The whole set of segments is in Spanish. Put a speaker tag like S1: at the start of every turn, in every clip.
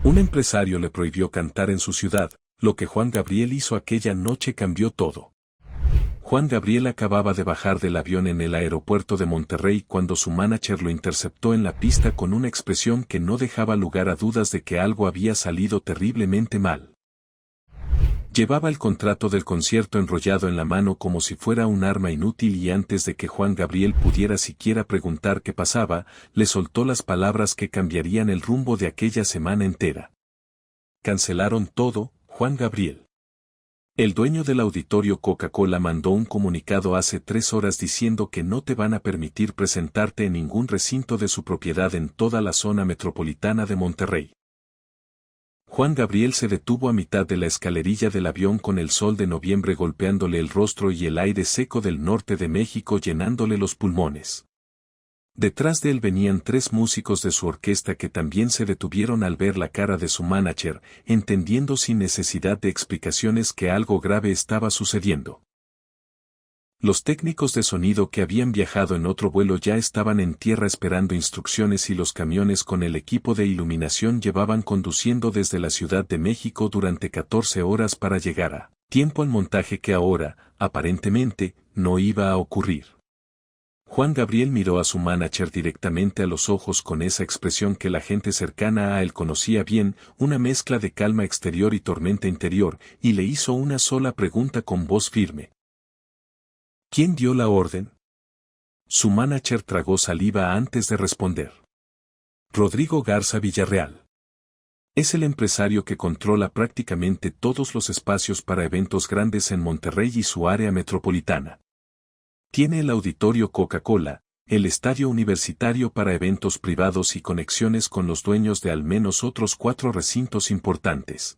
S1: Un empresario le prohibió cantar en su ciudad. Lo que Juan Gabriel hizo aquella noche cambió todo. Juan Gabriel acababa de bajar del avión en el aeropuerto de Monterrey cuando su manager lo interceptó en la pista con una expresión que no dejaba lugar a dudas de que algo había salido terriblemente mal. Llevaba el contrato del concierto enrollado en la mano como si fuera un arma inútil y antes de que Juan Gabriel pudiera siquiera preguntar qué pasaba, le soltó las palabras que cambiarían el rumbo de aquella semana entera. Cancelaron todo, Juan Gabriel. El dueño del auditorio Coca-Cola mandó un comunicado hace 3 horas diciendo que no te van a permitir presentarte en ningún recinto de su propiedad en toda la zona metropolitana de Monterrey. Juan Gabriel se detuvo a mitad de la escalerilla del avión con el sol de noviembre golpeándole el rostro y el aire seco del norte de México llenándole los pulmones. Detrás de él venían 3 músicos de su orquesta que también se detuvieron al ver la cara de su manager, entendiendo sin necesidad de explicaciones que algo grave estaba sucediendo. Los técnicos de sonido que habían viajado en otro vuelo ya estaban en tierra esperando instrucciones y los camiones con el equipo de iluminación llevaban conduciendo desde la Ciudad de México durante 14 horas para llegar a tiempo al montaje que ahora, aparentemente, no iba a ocurrir. Juan Gabriel miró a su manager directamente a los ojos con esa expresión que la gente cercana a él conocía bien, una mezcla de calma exterior y tormenta interior, y le hizo una sola pregunta con voz firme. ¿Quién dio la orden? Su manager tragó saliva antes de responder. Rodrigo Garza Villarreal. Es el empresario que controla prácticamente todos los espacios para eventos grandes en Monterrey y su área metropolitana. Tiene el auditorio Coca-Cola, el estadio universitario para eventos privados y conexiones con los dueños de al menos otros 4 recintos importantes.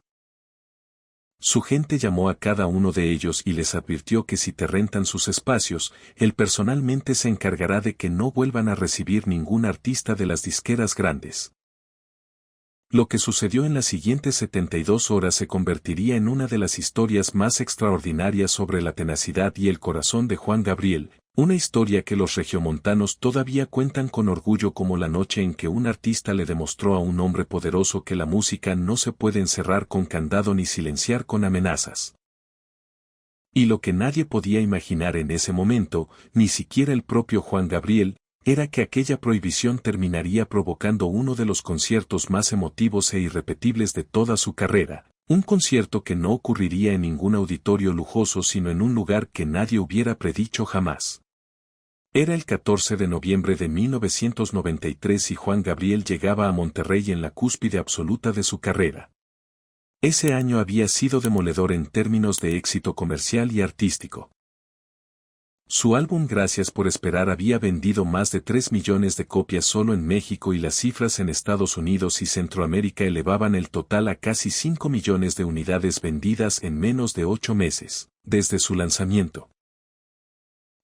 S1: Su gente llamó a cada uno de ellos y les advirtió que si te rentan sus espacios, él personalmente se encargará de que no vuelvan a recibir ningún artista de las disqueras grandes. Lo que sucedió en las siguientes 72 horas se convertiría en una de las historias más extraordinarias sobre la tenacidad y el corazón de Juan Gabriel, una historia que los regiomontanos todavía cuentan con orgullo como la noche en que un artista le demostró a un hombre poderoso que la música no se puede encerrar con candado ni silenciar con amenazas. Y lo que nadie podía imaginar en ese momento, ni siquiera el propio Juan Gabriel, era que aquella prohibición terminaría provocando uno de los conciertos más emotivos e irrepetibles de toda su carrera, un concierto que no ocurriría en ningún auditorio lujoso sino en un lugar que nadie hubiera predicho jamás. Era el 14 de noviembre de 1993 y Juan Gabriel llegaba a Monterrey en la cúspide absoluta de su carrera. Ese año había sido demoledor en términos de éxito comercial y artístico. Su álbum Gracias por Esperar había vendido más de 3 millones de copias solo en México y las cifras en Estados Unidos y Centroamérica elevaban el total a casi 5 millones de unidades vendidas en menos de 8 meses, desde su lanzamiento.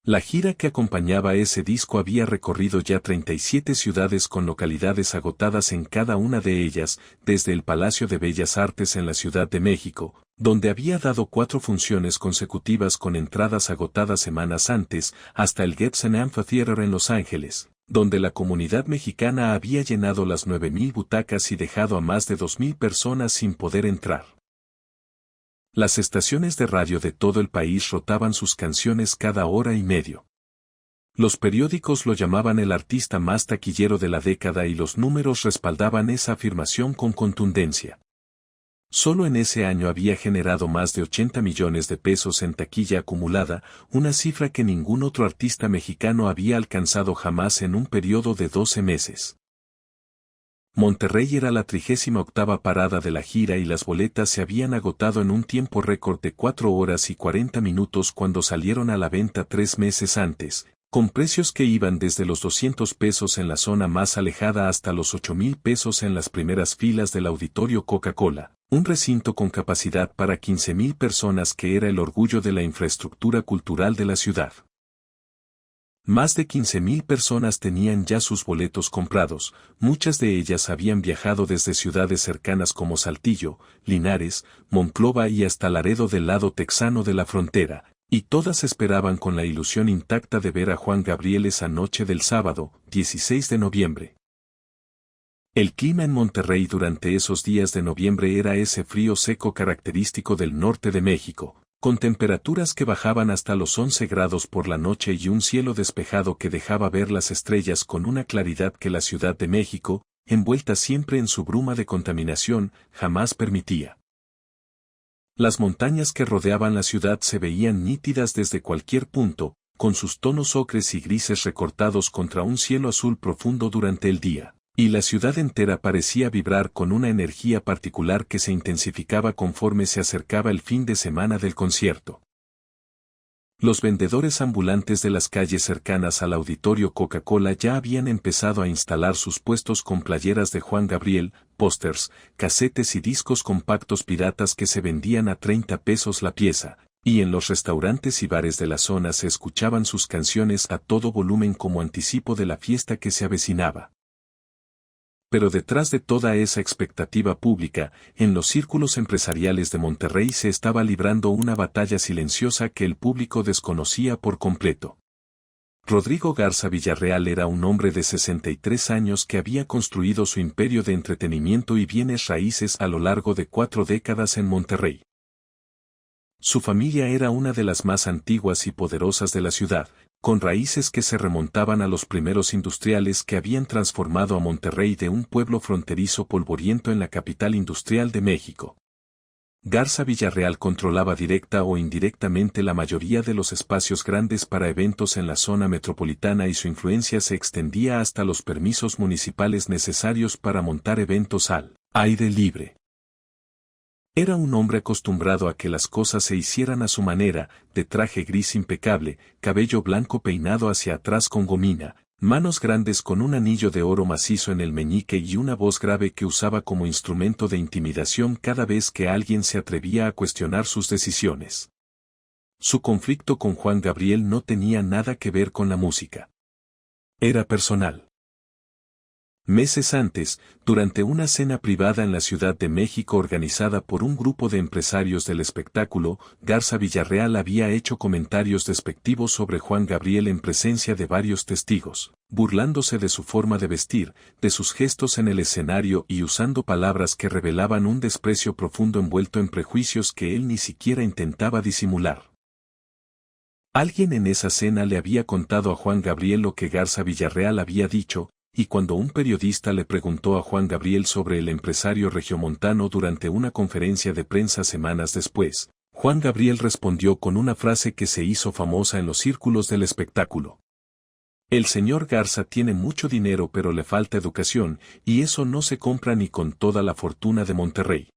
S1: La gira que acompañaba ese disco había recorrido ya 37 ciudades con localidades agotadas en cada una de ellas, desde el Palacio de Bellas Artes en la Ciudad de México, donde había dado 4 funciones consecutivas con entradas agotadas semanas antes, hasta el Gibson Amphitheater en Los Ángeles, donde la comunidad mexicana había llenado las 9,000 butacas y dejado a más de 2,000 personas sin poder entrar. Las estaciones de radio de todo el país rotaban sus canciones cada hora y medio. Los periódicos lo llamaban el artista más taquillero de la década y los números respaldaban esa afirmación con contundencia. Solo en ese año había generado más de 80 millones de pesos en taquilla acumulada, una cifra que ningún otro artista mexicano había alcanzado jamás en un periodo de 12 meses. Monterrey era la 38ª parada de la gira y las boletas se habían agotado en un tiempo récord de 4 horas y 40 minutos cuando salieron a la venta 3 meses antes, con precios que iban desde los 200 pesos en la zona más alejada hasta los 8,000 pesos en las primeras filas del auditorio Coca-Cola, un recinto con capacidad para 15,000 personas que era el orgullo de la infraestructura cultural de la ciudad. Más de 15,000 personas tenían ya sus boletos comprados, muchas de ellas habían viajado desde ciudades cercanas como Saltillo, Linares, Monclova y hasta Laredo del lado texano de la frontera, y todas esperaban con la ilusión intacta de ver a Juan Gabriel esa noche del sábado, 16 de noviembre. El clima en Monterrey durante esos días de noviembre era ese frío seco característico del norte de México, con temperaturas que bajaban hasta los 11 grados por la noche y un cielo despejado que dejaba ver las estrellas con una claridad que la Ciudad de México, envuelta siempre en su bruma de contaminación, jamás permitía. Las montañas que rodeaban la ciudad se veían nítidas desde cualquier punto, con sus tonos ocres y grises recortados contra un cielo azul profundo durante el día. Y la ciudad entera parecía vibrar con una energía particular que se intensificaba conforme se acercaba el fin de semana del concierto. Los vendedores ambulantes de las calles cercanas al auditorio Coca-Cola ya habían empezado a instalar sus puestos con playeras de Juan Gabriel, pósters, casetes y discos compactos piratas que se vendían a 30 pesos la pieza, y en los restaurantes y bares de la zona se escuchaban sus canciones a todo volumen como anticipo de la fiesta que se avecinaba. Pero detrás de toda esa expectativa pública, en los círculos empresariales de Monterrey se estaba librando una batalla silenciosa que el público desconocía por completo. Rodrigo Garza Villarreal era un hombre de 63 años que había construido su imperio de entretenimiento y bienes raíces a lo largo de 4 décadas en Monterrey. Su familia era una de las más antiguas y poderosas de la ciudad, con raíces que se remontaban a los primeros industriales que habían transformado a Monterrey de un pueblo fronterizo polvoriento en la capital industrial de México. Garza Villarreal controlaba directa o indirectamente la mayoría de los espacios grandes para eventos en la zona metropolitana y su influencia se extendía hasta los permisos municipales necesarios para montar eventos al aire libre. Era un hombre acostumbrado a que las cosas se hicieran a su manera, de traje gris impecable, cabello blanco peinado hacia atrás con gomina, manos grandes con un anillo de oro macizo en el meñique y una voz grave que usaba como instrumento de intimidación cada vez que alguien se atrevía a cuestionar sus decisiones. Su conflicto con Juan Gabriel no tenía nada que ver con la música. Era personal. Meses antes, durante una cena privada en la Ciudad de México organizada por un grupo de empresarios del espectáculo, Garza Villarreal había hecho comentarios despectivos sobre Juan Gabriel en presencia de varios testigos, burlándose de su forma de vestir, de sus gestos en el escenario y usando palabras que revelaban un desprecio profundo envuelto en prejuicios que él ni siquiera intentaba disimular. Alguien en esa cena le había contado a Juan Gabriel lo que Garza Villarreal había dicho, y cuando un periodista le preguntó a Juan Gabriel sobre el empresario regiomontano durante una conferencia de prensa semanas después, Juan Gabriel respondió con una frase que se hizo famosa en los círculos del espectáculo. El señor Garza tiene mucho dinero pero le falta educación, y eso no se compra ni con toda la fortuna de Monterrey.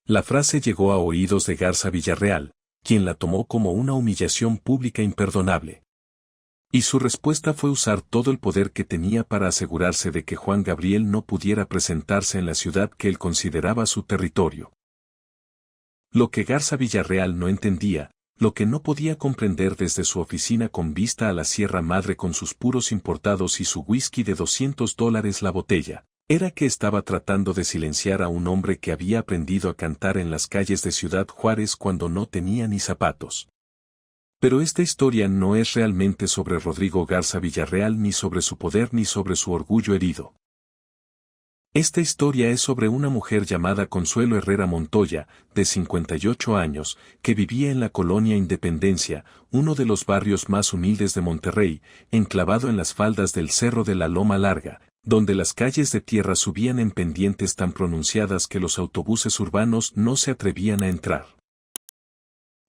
S1: La frase llegó a oídos de Garza Villarreal, quien la tomó como una humillación pública imperdonable. Y su respuesta fue usar todo el poder que tenía para asegurarse de que Juan Gabriel no pudiera presentarse en la ciudad que él consideraba su territorio. Lo que Garza Villarreal no entendía, lo que no podía comprender desde su oficina con vista a la Sierra Madre con sus puros importados y su whisky de $200 la botella, era que estaba tratando de silenciar a un hombre que había aprendido a cantar en las calles de Ciudad Juárez cuando no tenía ni zapatos. Pero esta historia no es realmente sobre Rodrigo Garza Villarreal ni sobre su poder ni sobre su orgullo herido. Esta historia es sobre una mujer llamada Consuelo Herrera Montoya, de 58 años, que vivía en la colonia Independencia, uno de los barrios más humildes de Monterrey, enclavado en las faldas del Cerro de la Loma Larga, donde las calles de tierra subían en pendientes tan pronunciadas que los autobuses urbanos no se atrevían a entrar.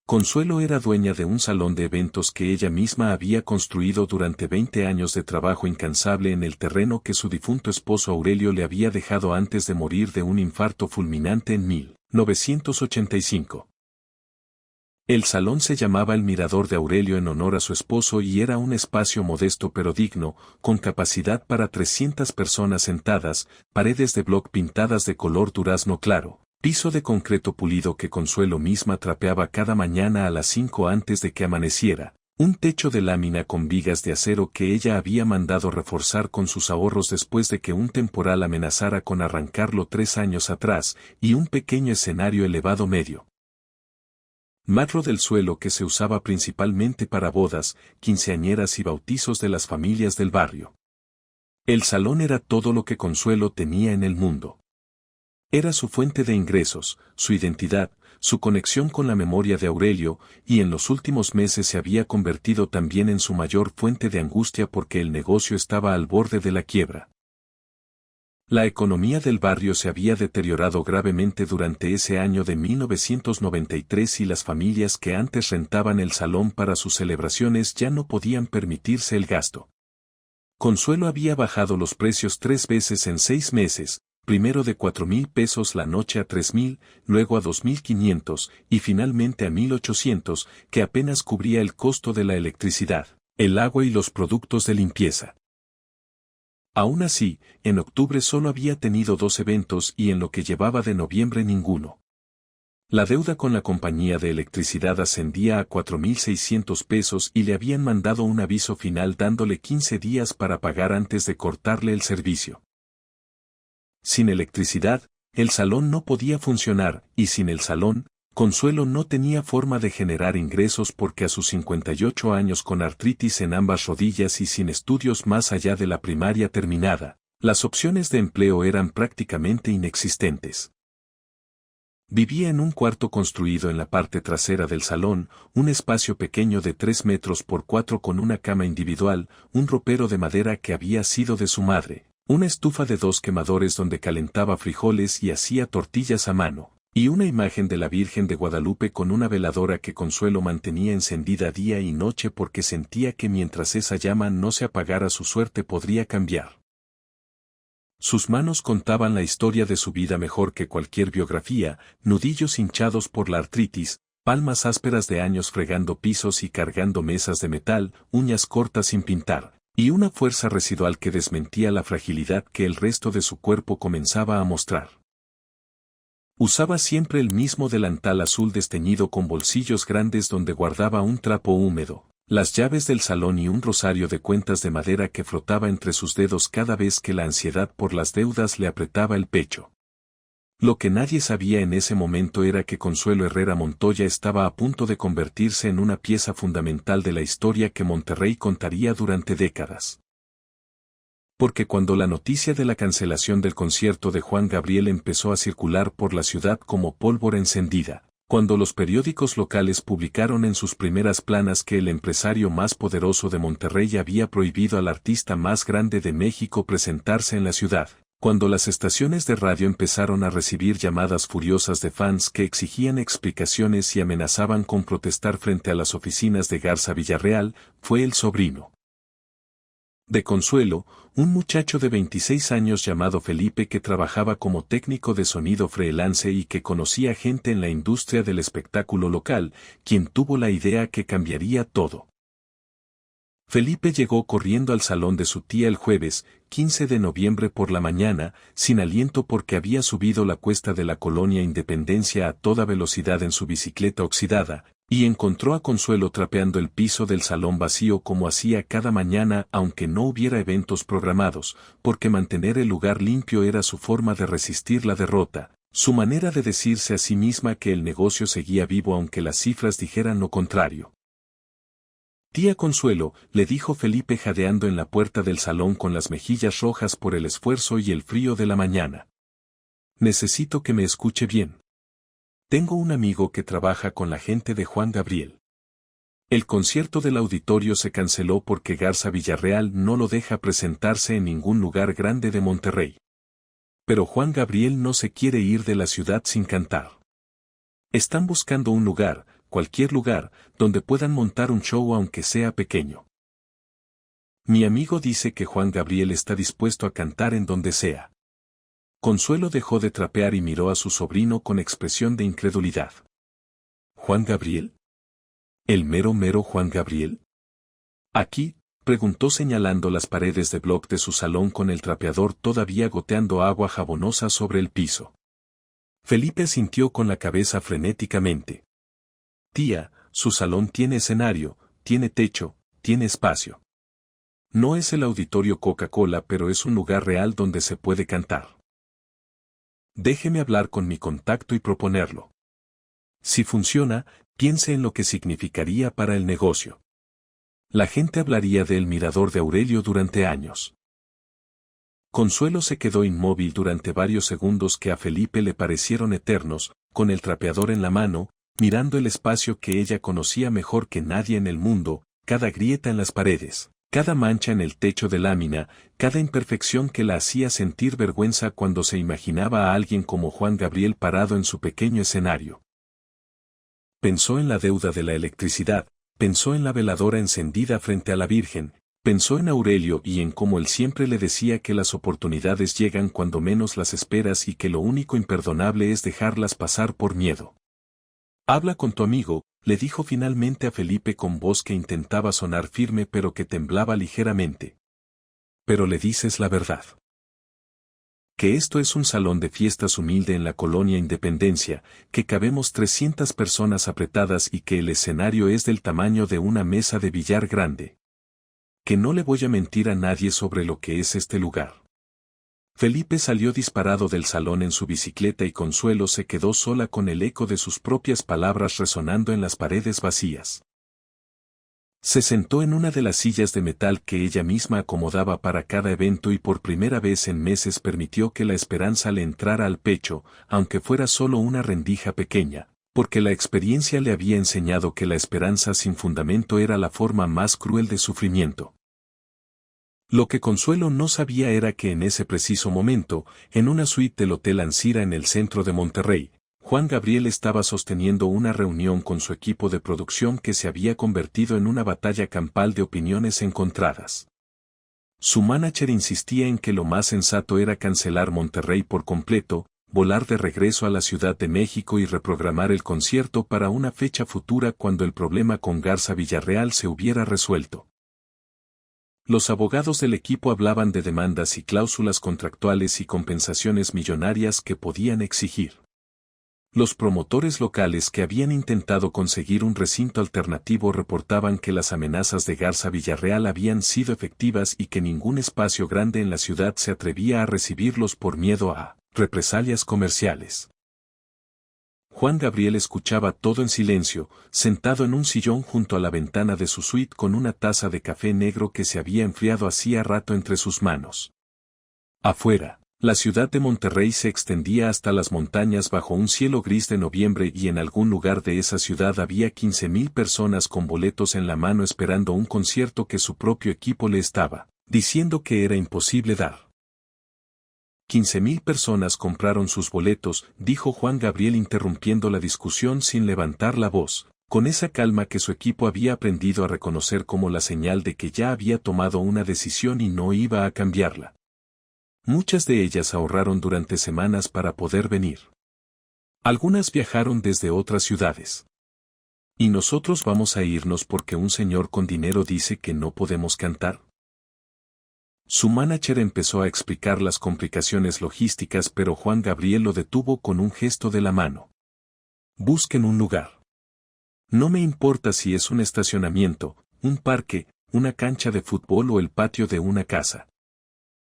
S1: Consuelo era dueña de un salón de eventos que ella misma había construido durante 20 años de trabajo incansable en el terreno que su difunto esposo Aurelio le había dejado antes de morir de un infarto fulminante en 1985. El salón se llamaba El Mirador de Aurelio en honor a su esposo y era un espacio modesto pero digno, con capacidad para 300 personas sentadas, paredes de bloc pintadas de color durazno claro. Piso de concreto pulido que Consuelo misma trapeaba cada mañana a las 5 antes de que amaneciera, un techo de lámina con vigas de acero que ella había mandado reforzar con sus ahorros después de que un temporal amenazara con arrancarlo 3 años atrás, y un pequeño escenario elevado medio metro del suelo que se usaba principalmente para bodas, quinceañeras y bautizos de las familias del barrio. El salón era todo lo que Consuelo tenía en el mundo. Era su fuente de ingresos, su identidad, su conexión con la memoria de Aurelio, y en los últimos meses se había convertido también en su mayor fuente de angustia porque el negocio estaba al borde de la quiebra. La economía del barrio se había deteriorado gravemente durante ese año de 1993 y las familias que antes rentaban el salón para sus celebraciones ya no podían permitirse el gasto. Consuelo había bajado los precios 3 veces en 6 meses, primero de 4,000 pesos la noche a 3,000, luego a 2,500 y finalmente a 1,800, que apenas cubría el costo de la electricidad, el agua y los productos de limpieza. Aún así, en octubre solo había tenido 2 eventos y en lo que llevaba de noviembre ninguno. La deuda con la compañía de electricidad ascendía a 4,600 pesos y le habían mandado un aviso final dándole 15 días para pagar antes de cortarle el servicio. Sin electricidad, el salón no podía funcionar, y sin el salón, Consuelo no tenía forma de generar ingresos porque a sus 58 años con artritis en ambas rodillas y sin estudios más allá de la primaria terminada, las opciones de empleo eran prácticamente inexistentes. Vivía en un cuarto construido en la parte trasera del salón, un espacio pequeño de 3 metros por 4 con una cama individual, un ropero de madera que había sido de su madre, una estufa de 2 quemadores donde calentaba frijoles y hacía tortillas a mano, y una imagen de la Virgen de Guadalupe con una veladora que Consuelo mantenía encendida día y noche porque sentía que mientras esa llama no se apagara su suerte podría cambiar. Sus manos contaban la historia de su vida mejor que cualquier biografía, nudillos hinchados por la artritis, palmas ásperas de años fregando pisos y cargando mesas de metal, uñas cortas sin pintar, y una fuerza residual que desmentía la fragilidad que el resto de su cuerpo comenzaba a mostrar. Usaba siempre el mismo delantal azul desteñido con bolsillos grandes donde guardaba un trapo húmedo, las llaves del salón y un rosario de cuentas de madera que frotaba entre sus dedos cada vez que la ansiedad por las deudas le apretaba el pecho. Lo que nadie sabía en ese momento era que Consuelo Herrera Montoya estaba a punto de convertirse en una pieza fundamental de la historia que Monterrey contaría durante décadas. Porque cuando la noticia de la cancelación del concierto de Juan Gabriel empezó a circular por la ciudad como pólvora encendida, cuando los periódicos locales publicaron en sus primeras planas que el empresario más poderoso de Monterrey había prohibido al artista más grande de México presentarse en la ciudad, cuando las estaciones de radio empezaron a recibir llamadas furiosas de fans que exigían explicaciones y amenazaban con protestar frente a las oficinas de Garza Villarreal, fue el sobrino de Consuelo, un muchacho de 26 años llamado Felipe que trabajaba como técnico de sonido freelance y que conocía gente en la industria del espectáculo local, quien tuvo la idea que cambiaría todo. Felipe llegó corriendo al salón de su tía el jueves, 15 de noviembre por la mañana, sin aliento porque había subido la cuesta de la colonia Independencia a toda velocidad en su bicicleta oxidada, y encontró a Consuelo trapeando el piso del salón vacío como hacía cada mañana aunque no hubiera eventos programados, porque mantener el lugar limpio era su forma de resistir la derrota, su manera de decirse a sí misma que el negocio seguía vivo aunque las cifras dijeran lo contrario. Tía Consuelo, le dijo Felipe jadeando en la puerta del salón con las mejillas rojas por el esfuerzo y el frío de la mañana. Necesito que me escuche bien. Tengo un amigo que trabaja con la gente de Juan Gabriel. El concierto del auditorio se canceló porque Garza Villarreal no lo deja presentarse en ningún lugar grande de Monterrey. Pero Juan Gabriel no se quiere ir de la ciudad sin cantar. Están buscando un lugar, cualquier lugar, donde puedan montar un show aunque sea pequeño. Mi amigo dice que Juan Gabriel está dispuesto a cantar en donde sea. Consuelo dejó de trapear y miró a su sobrino con expresión de incredulidad. ¿Juan Gabriel? ¿El mero Juan Gabriel? ¿Aquí? Preguntó señalando las paredes de bloc de su salón con el trapeador todavía goteando agua jabonosa sobre el piso. Felipe asintió con la cabeza frenéticamente. Tía, su salón tiene escenario, tiene techo, tiene espacio. No es el auditorio Coca-Cola, pero es un lugar real donde se puede cantar. Déjeme hablar con mi contacto y proponerlo. Si funciona, piense en lo que significaría para el negocio. La gente hablaría del mirador de Aurelio durante años. Consuelo se quedó inmóvil durante varios segundos que a Felipe le parecieron eternos, con el trapeador en la mano, mirando el espacio que ella conocía mejor que nadie en el mundo, cada grieta en las paredes, cada mancha en el techo de lámina, cada imperfección que la hacía sentir vergüenza cuando se imaginaba a alguien como Juan Gabriel parado en su pequeño escenario. Pensó en la deuda de la electricidad, pensó en la veladora encendida frente a la Virgen, pensó en Aurelio y en cómo él siempre le decía que las oportunidades llegan cuando menos las esperas y que lo único imperdonable es dejarlas pasar por miedo. Habla con tu amigo, le dijo finalmente a Felipe con voz que intentaba sonar firme pero que temblaba ligeramente. Pero le dices la verdad. Que esto es un salón de fiestas humilde en la colonia Independencia, que cabemos 300 personas apretadas y que el escenario es del tamaño de una mesa de billar grande. Que no le voy a mentir a nadie sobre lo que es este lugar. Felipe salió disparado del salón en su bicicleta y Consuelo se quedó sola con el eco de sus propias palabras resonando en las paredes vacías. Se sentó en una de las sillas de metal que ella misma acomodaba para cada evento y por primera vez en meses permitió que la esperanza le entrara al pecho, aunque fuera solo una rendija pequeña, porque la experiencia le había enseñado que la esperanza sin fundamento era la forma más cruel de sufrimiento. Lo que Consuelo no sabía era que en ese preciso momento, en una suite del Hotel Ancira en el centro de Monterrey, Juan Gabriel estaba sosteniendo una reunión con su equipo de producción que se había convertido en una batalla campal de opiniones encontradas. Su manager insistía en que lo más sensato era cancelar Monterrey por completo, volar de regreso a la Ciudad de México y reprogramar el concierto para una fecha futura cuando el problema con Garza Villarreal se hubiera resuelto. Los abogados del equipo hablaban de demandas y cláusulas contractuales y compensaciones millonarias que podían exigir. Los promotores locales que habían intentado conseguir un recinto alternativo reportaban que las amenazas de Garza Villarreal habían sido efectivas y que ningún espacio grande en la ciudad se atrevía a recibirlos por miedo a represalias comerciales. Juan Gabriel escuchaba todo en silencio, sentado en un sillón junto a la ventana de su suite con una taza de café negro que se había enfriado hacía rato entre sus manos. Afuera, la ciudad de Monterrey se extendía hasta las montañas bajo un cielo gris de noviembre y en algún lugar de esa ciudad había 15,000 personas con boletos en la mano esperando un concierto que su propio equipo le estaba diciendo que era imposible dar. 15,000 personas compraron sus boletos, dijo Juan Gabriel interrumpiendo la discusión sin levantar la voz, con esa calma que su equipo había aprendido a reconocer como la señal de que ya había tomado una decisión y no iba a cambiarla. Muchas de ellas ahorraron durante semanas para poder venir. Algunas viajaron desde otras ciudades. ¿Y nosotros vamos a irnos porque un señor con dinero dice que no podemos cantar? Su manager empezó a explicar las complicaciones logísticas pero Juan Gabriel lo detuvo con un gesto de la mano. Busquen un lugar. No me importa si es un estacionamiento, un parque, una cancha de fútbol o el patio de una casa.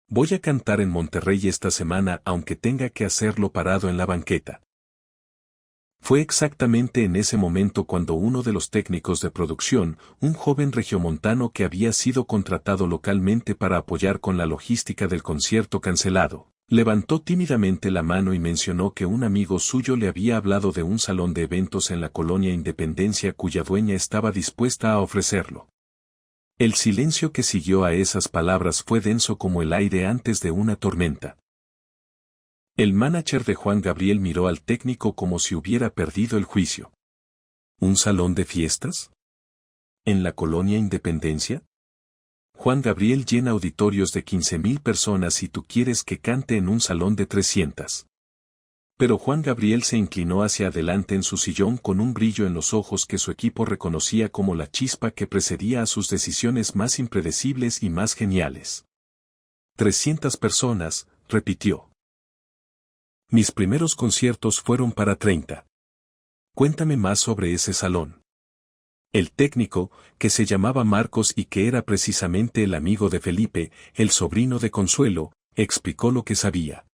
S1: Voy a cantar en Monterrey esta semana aunque tenga que hacerlo parado en la banqueta. Fue exactamente en ese momento cuando uno de los técnicos de producción, un joven regiomontano que había sido contratado localmente para apoyar con la logística del concierto cancelado, levantó tímidamente la mano y mencionó que un amigo suyo le había hablado de un salón de eventos en la colonia Independencia cuya dueña estaba dispuesta a ofrecerlo. El silencio que siguió a esas palabras fue denso como el aire antes de una tormenta. El manager de Juan Gabriel miró al técnico como si hubiera perdido el juicio. ¿Un salón de fiestas? ¿En la colonia Independencia? Juan Gabriel llena auditorios de 15,000 personas y tú quieres que cante en un salón de 300. Pero Juan Gabriel se inclinó hacia adelante en su sillón con un brillo en los ojos que su equipo reconocía como la chispa que precedía a sus decisiones más impredecibles y más geniales. 300 personas, repitió. Mis primeros conciertos fueron para 30. Cuéntame más sobre ese salón. El técnico, que se llamaba Marcos y que era precisamente el amigo de Felipe, el sobrino de Consuelo, explicó lo que sabía.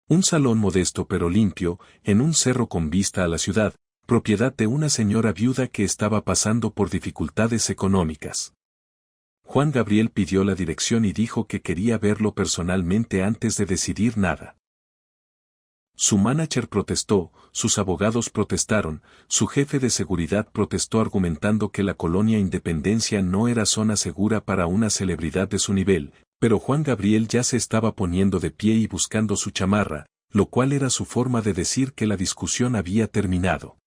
S1: Un salón modesto pero limpio, en un cerro con vista a la ciudad, propiedad de una señora viuda que estaba pasando por dificultades económicas. Juan Gabriel pidió la dirección y dijo que quería verlo personalmente antes de decidir nada. Su manager protestó, sus abogados protestaron, su jefe de seguridad protestó argumentando que la colonia Independencia no era zona segura para una celebridad de su nivel, pero Juan Gabriel ya se estaba poniendo de pie y buscando su chamarra, lo cual era su forma de decir que la discusión había terminado.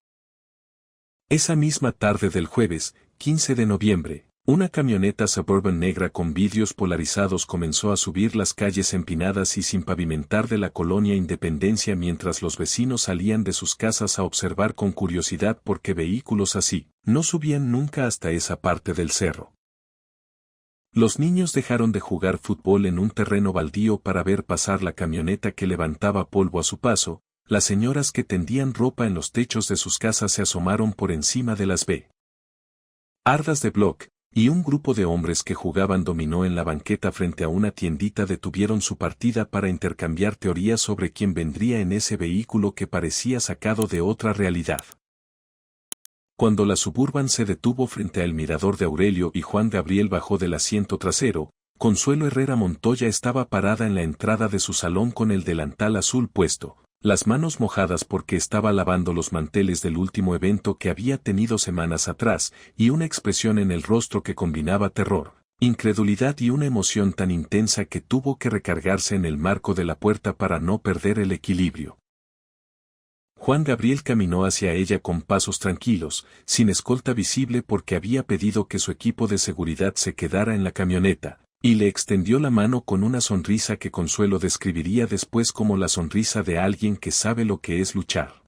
S1: Esa misma tarde del jueves, 15 de noviembre, una camioneta Suburban negra con vidrios polarizados comenzó a subir las calles empinadas y sin pavimentar de la colonia Independencia mientras los vecinos salían de sus casas a observar con curiosidad porque vehículos así no subían nunca hasta esa parte del cerro. Los niños dejaron de jugar fútbol en un terreno baldío para ver pasar la camioneta que levantaba polvo a su paso, las señoras que tendían ropa en los techos de sus casas se asomaron por encima de las bardas de bloc, y un grupo de hombres que jugaban dominó en la banqueta frente a una tiendita detuvieron su partida para intercambiar teorías sobre quién vendría en ese vehículo que parecía sacado de otra realidad. Cuando la Suburban se detuvo frente al mirador de Aurelio y Juan Gabriel bajó del asiento trasero, Consuelo Herrera Montoya estaba parada en la entrada de su salón con el delantal azul puesto, las manos mojadas porque estaba lavando los manteles del último evento que había tenido semanas atrás, y una expresión en el rostro que combinaba terror, incredulidad y una emoción tan intensa que tuvo que recargarse en el marco de la puerta para no perder el equilibrio. Juan Gabriel caminó hacia ella con pasos tranquilos, sin escolta visible porque había pedido que su equipo de seguridad se quedara en la camioneta, y le extendió la mano con una sonrisa que Consuelo describiría después como la sonrisa de alguien que sabe lo que es luchar.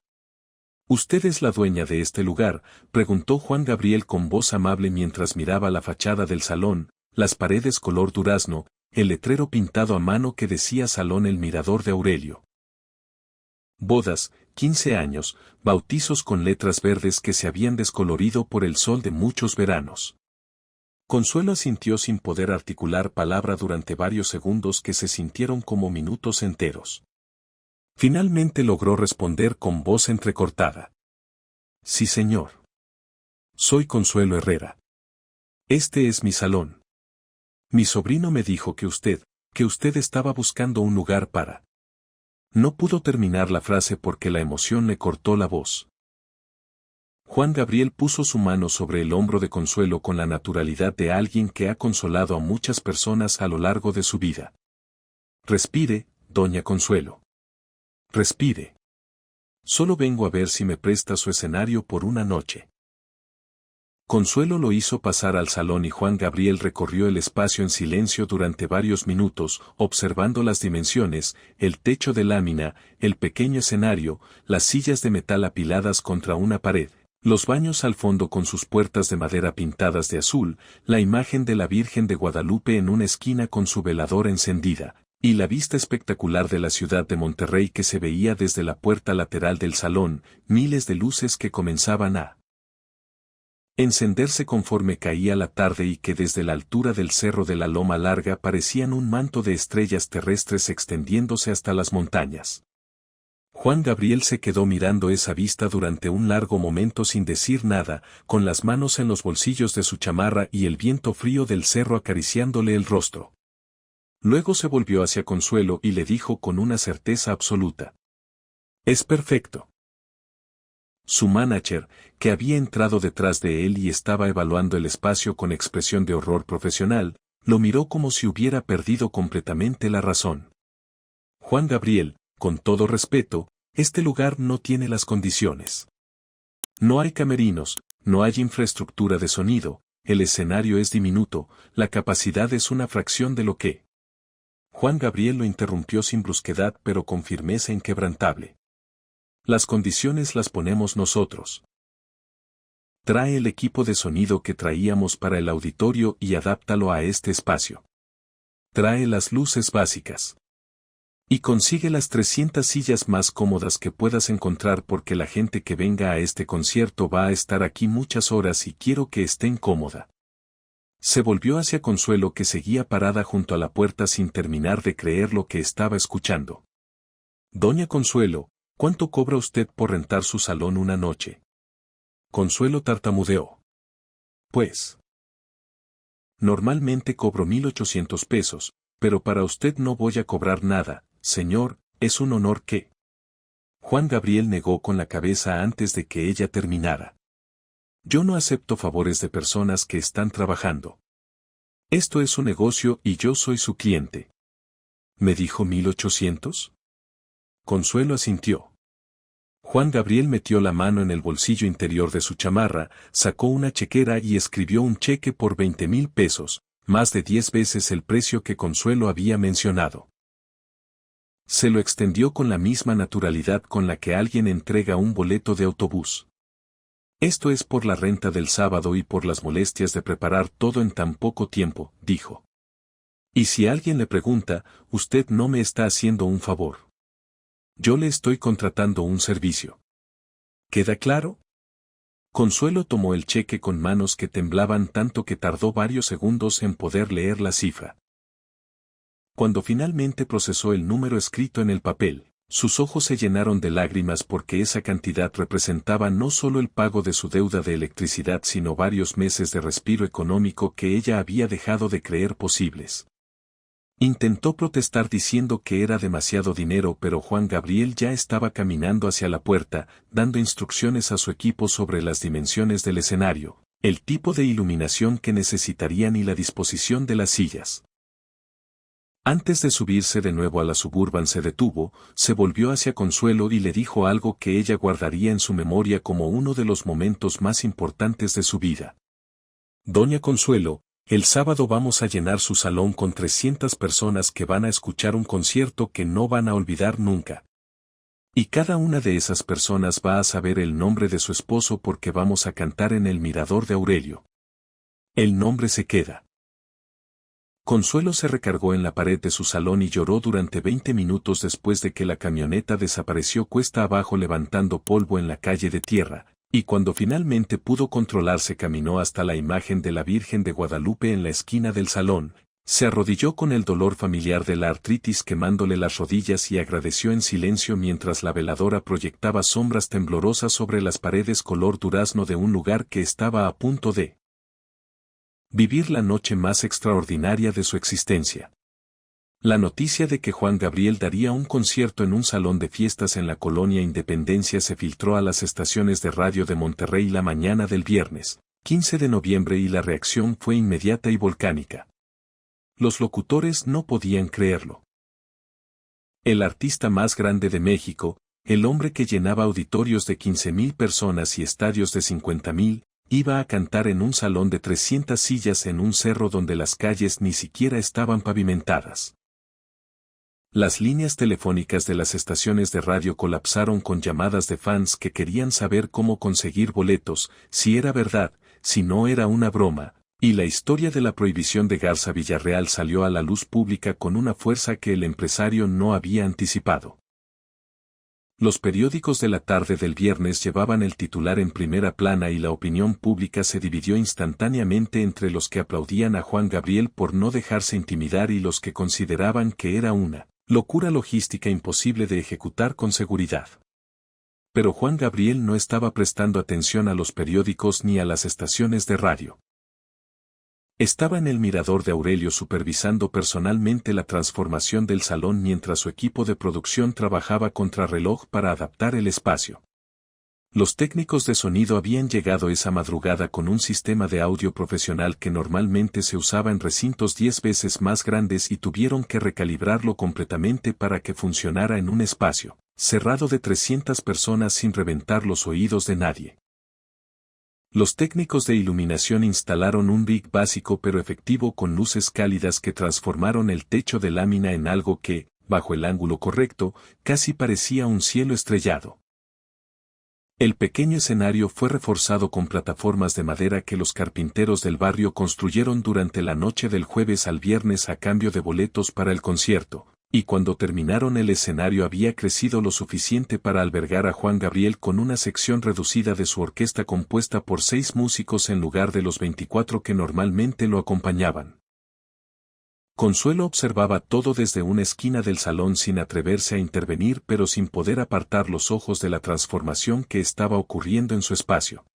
S1: ¿Usted es la dueña de este lugar?, preguntó Juan Gabriel con voz amable mientras miraba la fachada del salón, las paredes color durazno, el letrero pintado a mano que decía Salón El Mirador de Aurelio. Bodas, 15 años, bautizos con letras verdes que se habían descolorido por el sol de muchos veranos. Consuelo asintió sin poder articular palabra durante varios segundos que se sintieron como minutos enteros. Finalmente logró responder con voz entrecortada. Sí, señor. Soy Consuelo Herrera. Este es mi salón. Mi sobrino me dijo que usted estaba buscando un lugar para... No pudo terminar la frase porque la emoción le cortó la voz. Juan Gabriel puso su mano sobre el hombro de Consuelo con la naturalidad de alguien que ha consolado a muchas personas a lo largo de su vida. Respire, doña Consuelo. Respire. Solo vengo a ver si me presta su escenario por una noche. Consuelo lo hizo pasar al salón y Juan Gabriel recorrió el espacio en silencio durante varios minutos, observando las dimensiones, el techo de lámina, el pequeño escenario, las sillas de metal apiladas contra una pared, los baños al fondo con sus puertas de madera pintadas de azul, la imagen de la Virgen de Guadalupe en una esquina con su veladora encendida, y la vista espectacular de la ciudad de Monterrey que se veía desde la puerta lateral del salón, miles de luces que comenzaban a encenderse conforme caía la tarde y que desde la altura del cerro de la Loma Larga parecían un manto de estrellas terrestres extendiéndose hasta las montañas. Juan Gabriel se quedó mirando esa vista durante un largo momento sin decir nada, con las manos en los bolsillos de su chamarra y el viento frío del cerro acariciándole el rostro. Luego se volvió hacia Consuelo y le dijo con una certeza absoluta: «Es perfecto». Su manager, que había entrado detrás de él y estaba evaluando el espacio con expresión de horror profesional, lo miró como si hubiera perdido completamente la razón. Juan Gabriel, con todo respeto, este lugar no tiene las condiciones. No hay camerinos, no hay infraestructura de sonido, el escenario es diminuto, la capacidad es una fracción de lo que... Juan Gabriel lo interrumpió sin brusquedad pero con firmeza inquebrantable. Las condiciones las ponemos nosotros. Trae el equipo de sonido que traíamos para el auditorio y adáptalo a este espacio. Trae las luces básicas. Y consigue las 300 sillas más cómodas que puedas encontrar porque la gente que venga a este concierto va a estar aquí muchas horas y quiero que estén cómoda. Se volvió hacia Consuelo que seguía parada junto a la puerta sin terminar de creer lo que estaba escuchando. Doña Consuelo, ¿cuánto cobra usted por rentar su salón una noche? Consuelo tartamudeó. Pues. normalmente cobro 1.800 pesos, pero para usted no voy a cobrar nada, señor, es un honor que... Juan Gabriel negó con la cabeza antes de que ella terminara. Yo no acepto favores de personas que están trabajando. Esto es un negocio y yo soy su cliente. ¿Me dijo 1.800? Consuelo asintió. Juan Gabriel metió la mano en el bolsillo interior de su chamarra, sacó una chequera y escribió un cheque por 20.000 pesos, más de 10 veces el precio que Consuelo había mencionado. Se lo extendió con la misma naturalidad con la que alguien entrega un boleto de autobús. Esto es por la renta del sábado y por las molestias de preparar todo en tan poco tiempo, dijo. Y si alguien le pregunta, usted no me está haciendo un favor. Yo le estoy contratando un servicio. ¿Queda claro? Consuelo tomó el cheque con manos que temblaban tanto que tardó varios segundos en poder leer la cifra. Cuando finalmente procesó el número escrito en el papel, sus ojos se llenaron de lágrimas porque esa cantidad representaba no solo el pago de su deuda de electricidad sino varios meses de respiro económico que ella había dejado de creer posibles. Intentó protestar diciendo que era demasiado dinero, pero Juan Gabriel ya estaba caminando hacia la puerta, dando instrucciones a su equipo sobre las dimensiones del escenario, el tipo de iluminación que necesitarían y la disposición de las sillas. Antes de subirse de nuevo a la Suburban se detuvo, se volvió hacia Consuelo y le dijo algo que ella guardaría en su memoria como uno de los momentos más importantes de su vida. Doña Consuelo, el sábado vamos a llenar su salón con 300 personas que van a escuchar un concierto que no van a olvidar nunca. Y cada una de esas personas va a saber el nombre de su esposo porque vamos a cantar en el Mirador de Aurelio. El nombre se queda. Consuelo se recargó en la pared de su salón y lloró durante 20 minutos después de que la camioneta desapareció cuesta abajo levantando polvo en la calle de tierra. Y cuando finalmente pudo controlarse caminó hasta la imagen de la Virgen de Guadalupe en la esquina del salón, se arrodilló con el dolor familiar de la artritis quemándole las rodillas y agradeció en silencio mientras la veladora proyectaba sombras temblorosas sobre las paredes color durazno de un lugar que estaba a punto de vivir la noche más extraordinaria de su existencia. La noticia de que Juan Gabriel daría un concierto en un salón de fiestas en la colonia Independencia se filtró a las estaciones de radio de Monterrey la mañana del viernes, 15 de noviembre y la reacción fue inmediata y volcánica. Los locutores no podían creerlo. El artista más grande de México, el hombre que llenaba auditorios de 15.000 personas y estadios de 50.000, iba a cantar en un salón de 300 sillas en un cerro donde las calles ni siquiera estaban pavimentadas. Las líneas telefónicas de las estaciones de radio colapsaron con llamadas de fans que querían saber cómo conseguir boletos, si era verdad, si no era una broma, y la historia de la prohibición de Garza Villarreal salió a la luz pública con una fuerza que el empresario no había anticipado. Los periódicos de la tarde del viernes llevaban el titular en primera plana y la opinión pública se dividió instantáneamente entre los que aplaudían a Juan Gabriel por no dejarse intimidar y los que consideraban que era una locura logística imposible de ejecutar con seguridad. Pero Juan Gabriel no estaba prestando atención a los periódicos ni a las estaciones de radio. Estaba en el Mirador de Aurelio supervisando personalmente la transformación del salón mientras su equipo de producción trabajaba contrarreloj para adaptar el espacio. Los técnicos de sonido habían llegado esa madrugada con un sistema de audio profesional que normalmente se usaba en recintos 10 veces más grandes y tuvieron que recalibrarlo completamente para que funcionara en un espacio cerrado de 300 personas sin reventar los oídos de nadie. Los técnicos de iluminación instalaron un rig básico pero efectivo con luces cálidas que transformaron el techo de lámina en algo que, bajo el ángulo correcto, casi parecía un cielo estrellado. El pequeño escenario fue reforzado con plataformas de madera que los carpinteros del barrio construyeron durante la noche del jueves al viernes a cambio de boletos para el concierto, y cuando terminaron el escenario había crecido lo suficiente para albergar a Juan Gabriel con una sección reducida de su orquesta compuesta por 6 músicos en lugar de los 24 que normalmente lo acompañaban. Consuelo observaba todo desde una esquina del salón sin atreverse a intervenir pero sin poder apartar los ojos de la transformación que estaba ocurriendo en su espacio.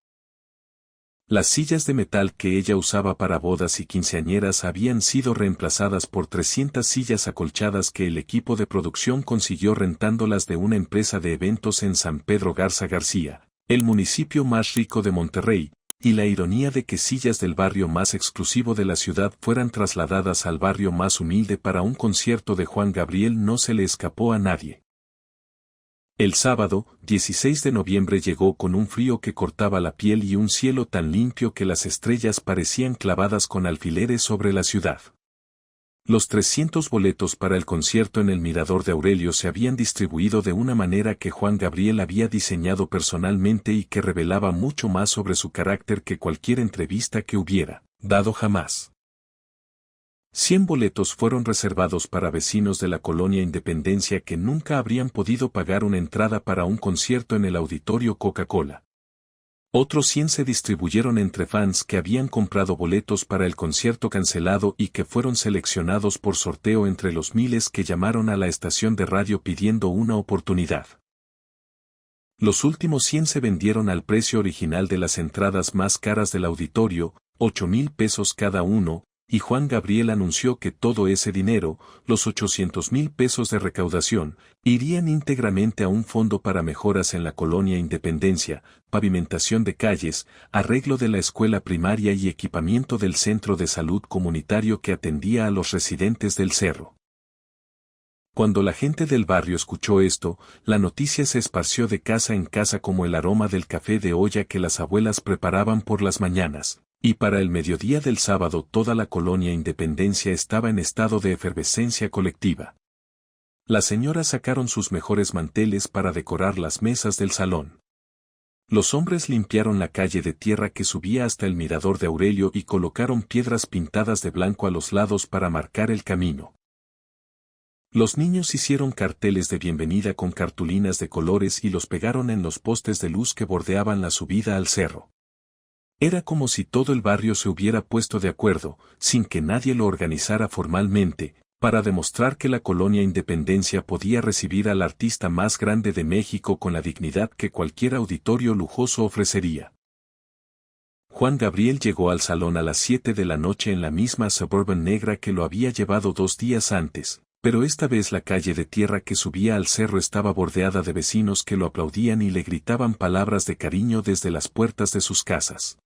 S1: Las sillas de metal que ella usaba para bodas y quinceañeras habían sido reemplazadas por 300 sillas acolchadas que el equipo de producción consiguió rentándolas de una empresa de eventos en San Pedro Garza García, el municipio más rico de Monterrey, y la ironía de que sillas del barrio más exclusivo de la ciudad fueran trasladadas al barrio más humilde para un concierto de Juan Gabriel no se le escapó a nadie. El sábado, 16 de noviembre llegó con un frío que cortaba la piel y un cielo tan limpio que las estrellas parecían clavadas con alfileres sobre la ciudad. Los 300 boletos para el concierto en el Mirador de Aurelio se habían distribuido de una manera que Juan Gabriel había diseñado personalmente y que revelaba mucho más sobre su carácter que cualquier entrevista que hubiera dado jamás. 100 boletos fueron reservados para vecinos de la colonia Independencia que nunca habrían podido pagar una entrada para un concierto en el Auditorio Coca-Cola. Otros 100 se distribuyeron entre fans que habían comprado boletos para el concierto cancelado y que fueron seleccionados por sorteo entre los miles que llamaron a la estación de radio pidiendo una oportunidad. Los últimos 100 se vendieron al precio original de las entradas más caras del auditorio, 8,000 pesos cada uno, y Juan Gabriel anunció que todo ese dinero, los 800,000 pesos de recaudación, irían íntegramente a un fondo para mejoras en la colonia Independencia, pavimentación de calles, arreglo de la escuela primaria y equipamiento del centro de salud comunitario que atendía a los residentes del cerro. Cuando la gente del barrio escuchó esto, la noticia se esparció de casa en casa como el aroma del café de olla que las abuelas preparaban por las mañanas. Y para el mediodía del sábado toda la colonia Independencia estaba en estado de efervescencia colectiva. Las señoras sacaron sus mejores manteles para decorar las mesas del salón. Los hombres limpiaron la calle de tierra que subía hasta el Mirador de Aurelio y colocaron piedras pintadas de blanco a los lados para marcar el camino. Los niños hicieron carteles de bienvenida con cartulinas de colores y los pegaron en los postes de luz que bordeaban la subida al cerro. Era como si todo el barrio se hubiera puesto de acuerdo, sin que nadie lo organizara formalmente, para demostrar que la colonia Independencia podía recibir al artista más grande de México con la dignidad que cualquier auditorio lujoso ofrecería. Juan Gabriel llegó al salón a las 7 de la noche en la misma Suburban negra que lo había llevado 2 días antes, pero esta vez la calle de tierra que subía al cerro estaba bordeada de vecinos que lo aplaudían y le gritaban palabras de cariño desde las puertas de sus casas.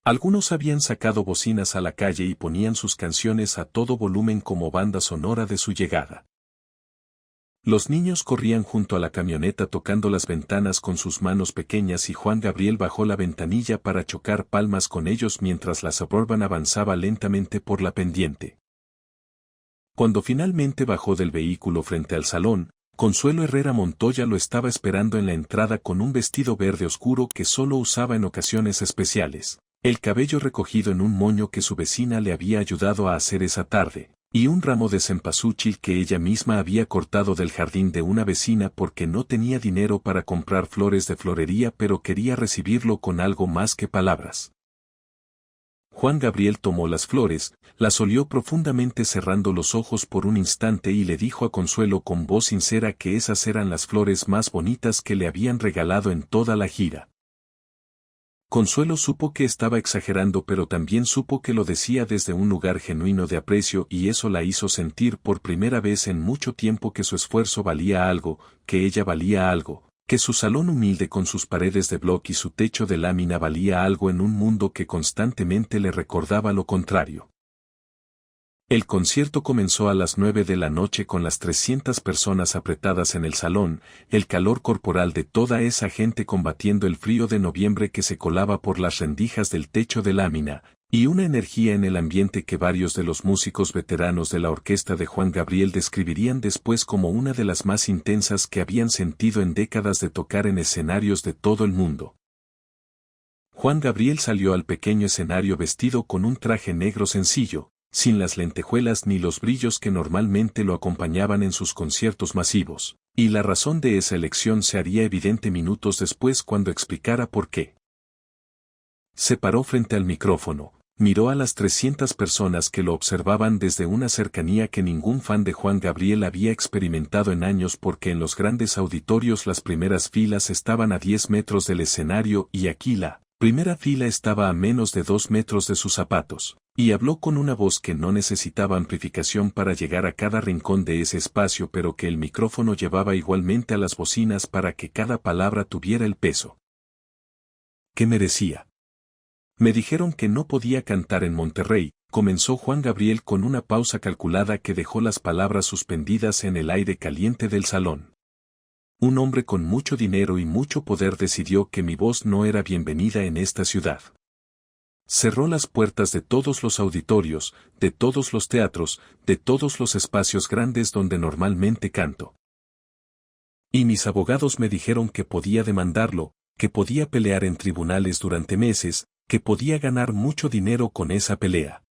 S1: Algunos habían sacado bocinas a la calle y ponían sus canciones a todo volumen como banda sonora de su llegada. Los niños corrían junto a la camioneta tocando las ventanas con sus manos pequeñas y Juan Gabriel bajó la ventanilla para chocar palmas con ellos mientras la Suburban avanzaba lentamente por la pendiente. Cuando finalmente bajó del vehículo frente al salón, Consuelo Herrera Montoya lo estaba esperando en la entrada con un vestido verde oscuro que solo usaba en ocasiones especiales, el cabello recogido en un moño que su vecina le había ayudado a hacer esa tarde, y un ramo de cempasúchil que ella misma había cortado del jardín de una vecina porque no tenía dinero para comprar flores de florería pero quería recibirlo con algo más que palabras. Juan Gabriel tomó las flores, las olió profundamente cerrando los ojos por un instante y le dijo a Consuelo con voz sincera que esas eran las flores más bonitas que le habían regalado en toda la gira. Consuelo supo que estaba exagerando pero también supo que lo decía desde un lugar genuino de aprecio y eso la hizo sentir por primera vez en mucho tiempo que su esfuerzo valía algo, que ella valía algo, que su salón humilde con sus paredes de bloc y su techo de lámina valía algo en un mundo que constantemente le recordaba lo contrario. El concierto comenzó a las 9 de la noche con las 300 personas apretadas en el salón, el calor corporal de toda esa gente combatiendo el frío de noviembre que se colaba por las rendijas del techo de lámina, y una energía en el ambiente que varios de los músicos veteranos de la orquesta de Juan Gabriel describirían después como una de las más intensas que habían sentido en décadas de tocar en escenarios de todo el mundo. Juan Gabriel salió al pequeño escenario vestido con un traje negro sencillo, sin las lentejuelas ni los brillos que normalmente lo acompañaban en sus conciertos masivos, y la razón de esa elección se haría evidente minutos después cuando explicara por qué. Se paró frente al micrófono, miró a las 300 personas que lo observaban desde una cercanía que ningún fan de Juan Gabriel había experimentado en años porque en los grandes auditorios las primeras filas estaban a 10 metros del escenario y aquí la Primera fila estaba a menos de 2 metros de sus zapatos, y habló con una voz que no necesitaba amplificación para llegar a cada rincón de ese espacio, pero que el micrófono llevaba igualmente a las bocinas para que cada palabra tuviera el peso que merecía. Me dijeron que no podía cantar en Monterrey, comenzó Juan Gabriel con una pausa calculada que dejó las palabras suspendidas en el aire caliente del salón. Un hombre con mucho dinero y mucho poder decidió que mi voz no era bienvenida en esta ciudad. Cerró las puertas de todos los auditorios, de todos los teatros, de todos los espacios grandes donde normalmente canto. Y mis abogados me dijeron que podía demandarlo, que podía pelear en tribunales durante meses, que podía ganar mucho dinero con esa pelea.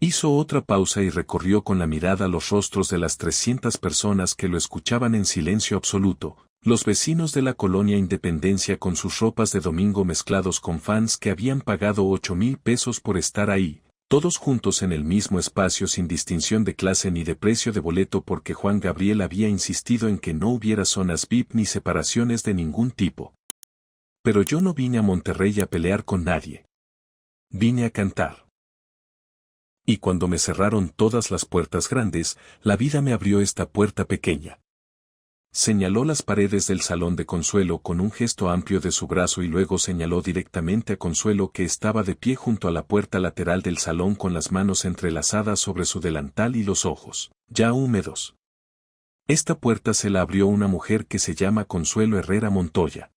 S1: Hizo otra pausa y recorrió con la mirada los rostros de las 300 personas que lo escuchaban en silencio absoluto, los vecinos de la colonia Independencia con sus ropas de domingo mezclados con fans que habían pagado 8,000 pesos por estar ahí, todos juntos en el mismo espacio sin distinción de clase ni de precio de boleto porque Juan Gabriel había insistido en que no hubiera zonas VIP ni separaciones de ningún tipo. Pero yo no vine a Monterrey a pelear con nadie. Vine a cantar. Y cuando me cerraron todas las puertas grandes, la vida me abrió esta puerta pequeña. Señaló las paredes del salón de Consuelo con un gesto amplio de su brazo y luego señaló directamente a Consuelo que estaba de pie junto a la puerta lateral del salón con las manos entrelazadas sobre su delantal y los ojos, ya húmedos. Esta puerta se la abrió una mujer que se llama Consuelo Herrera Montoya.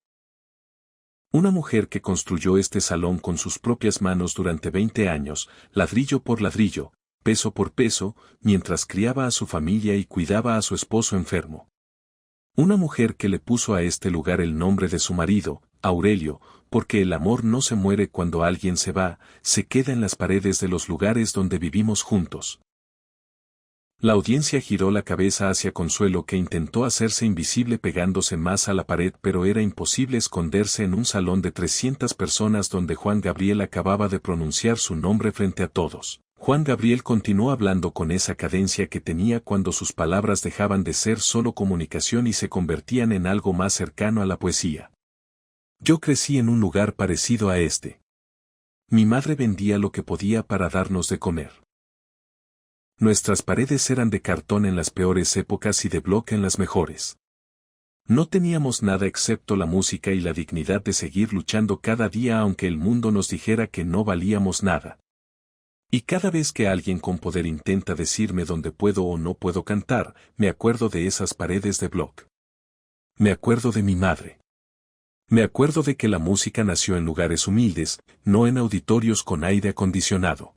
S1: Una mujer que construyó este salón con sus propias manos durante 20 años, ladrillo por ladrillo, peso por peso, mientras criaba a su familia y cuidaba a su esposo enfermo. Una mujer que le puso a este lugar el nombre de su marido, Aurelio, porque el amor no se muere cuando alguien se va, se queda en las paredes de los lugares donde vivimos juntos. La audiencia giró la cabeza hacia Consuelo que intentó hacerse invisible pegándose más a la pared pero era imposible esconderse en un salón de 300 personas donde Juan Gabriel acababa de pronunciar su nombre frente a todos. Juan Gabriel continuó hablando con esa cadencia que tenía cuando sus palabras dejaban de ser solo comunicación y se convertían en algo más cercano a la poesía. Yo crecí en un lugar parecido a este. Mi madre vendía lo que podía para darnos de comer. Nuestras paredes eran de cartón en las peores épocas y de bloque en las mejores. No teníamos nada excepto la música y la dignidad de seguir luchando cada día aunque el mundo nos dijera que no valíamos nada. Y cada vez que alguien con poder intenta decirme dónde puedo o no puedo cantar, me acuerdo de esas paredes de bloc. Me acuerdo de mi madre. Me acuerdo de que la música nació en lugares humildes, no en auditorios con aire acondicionado.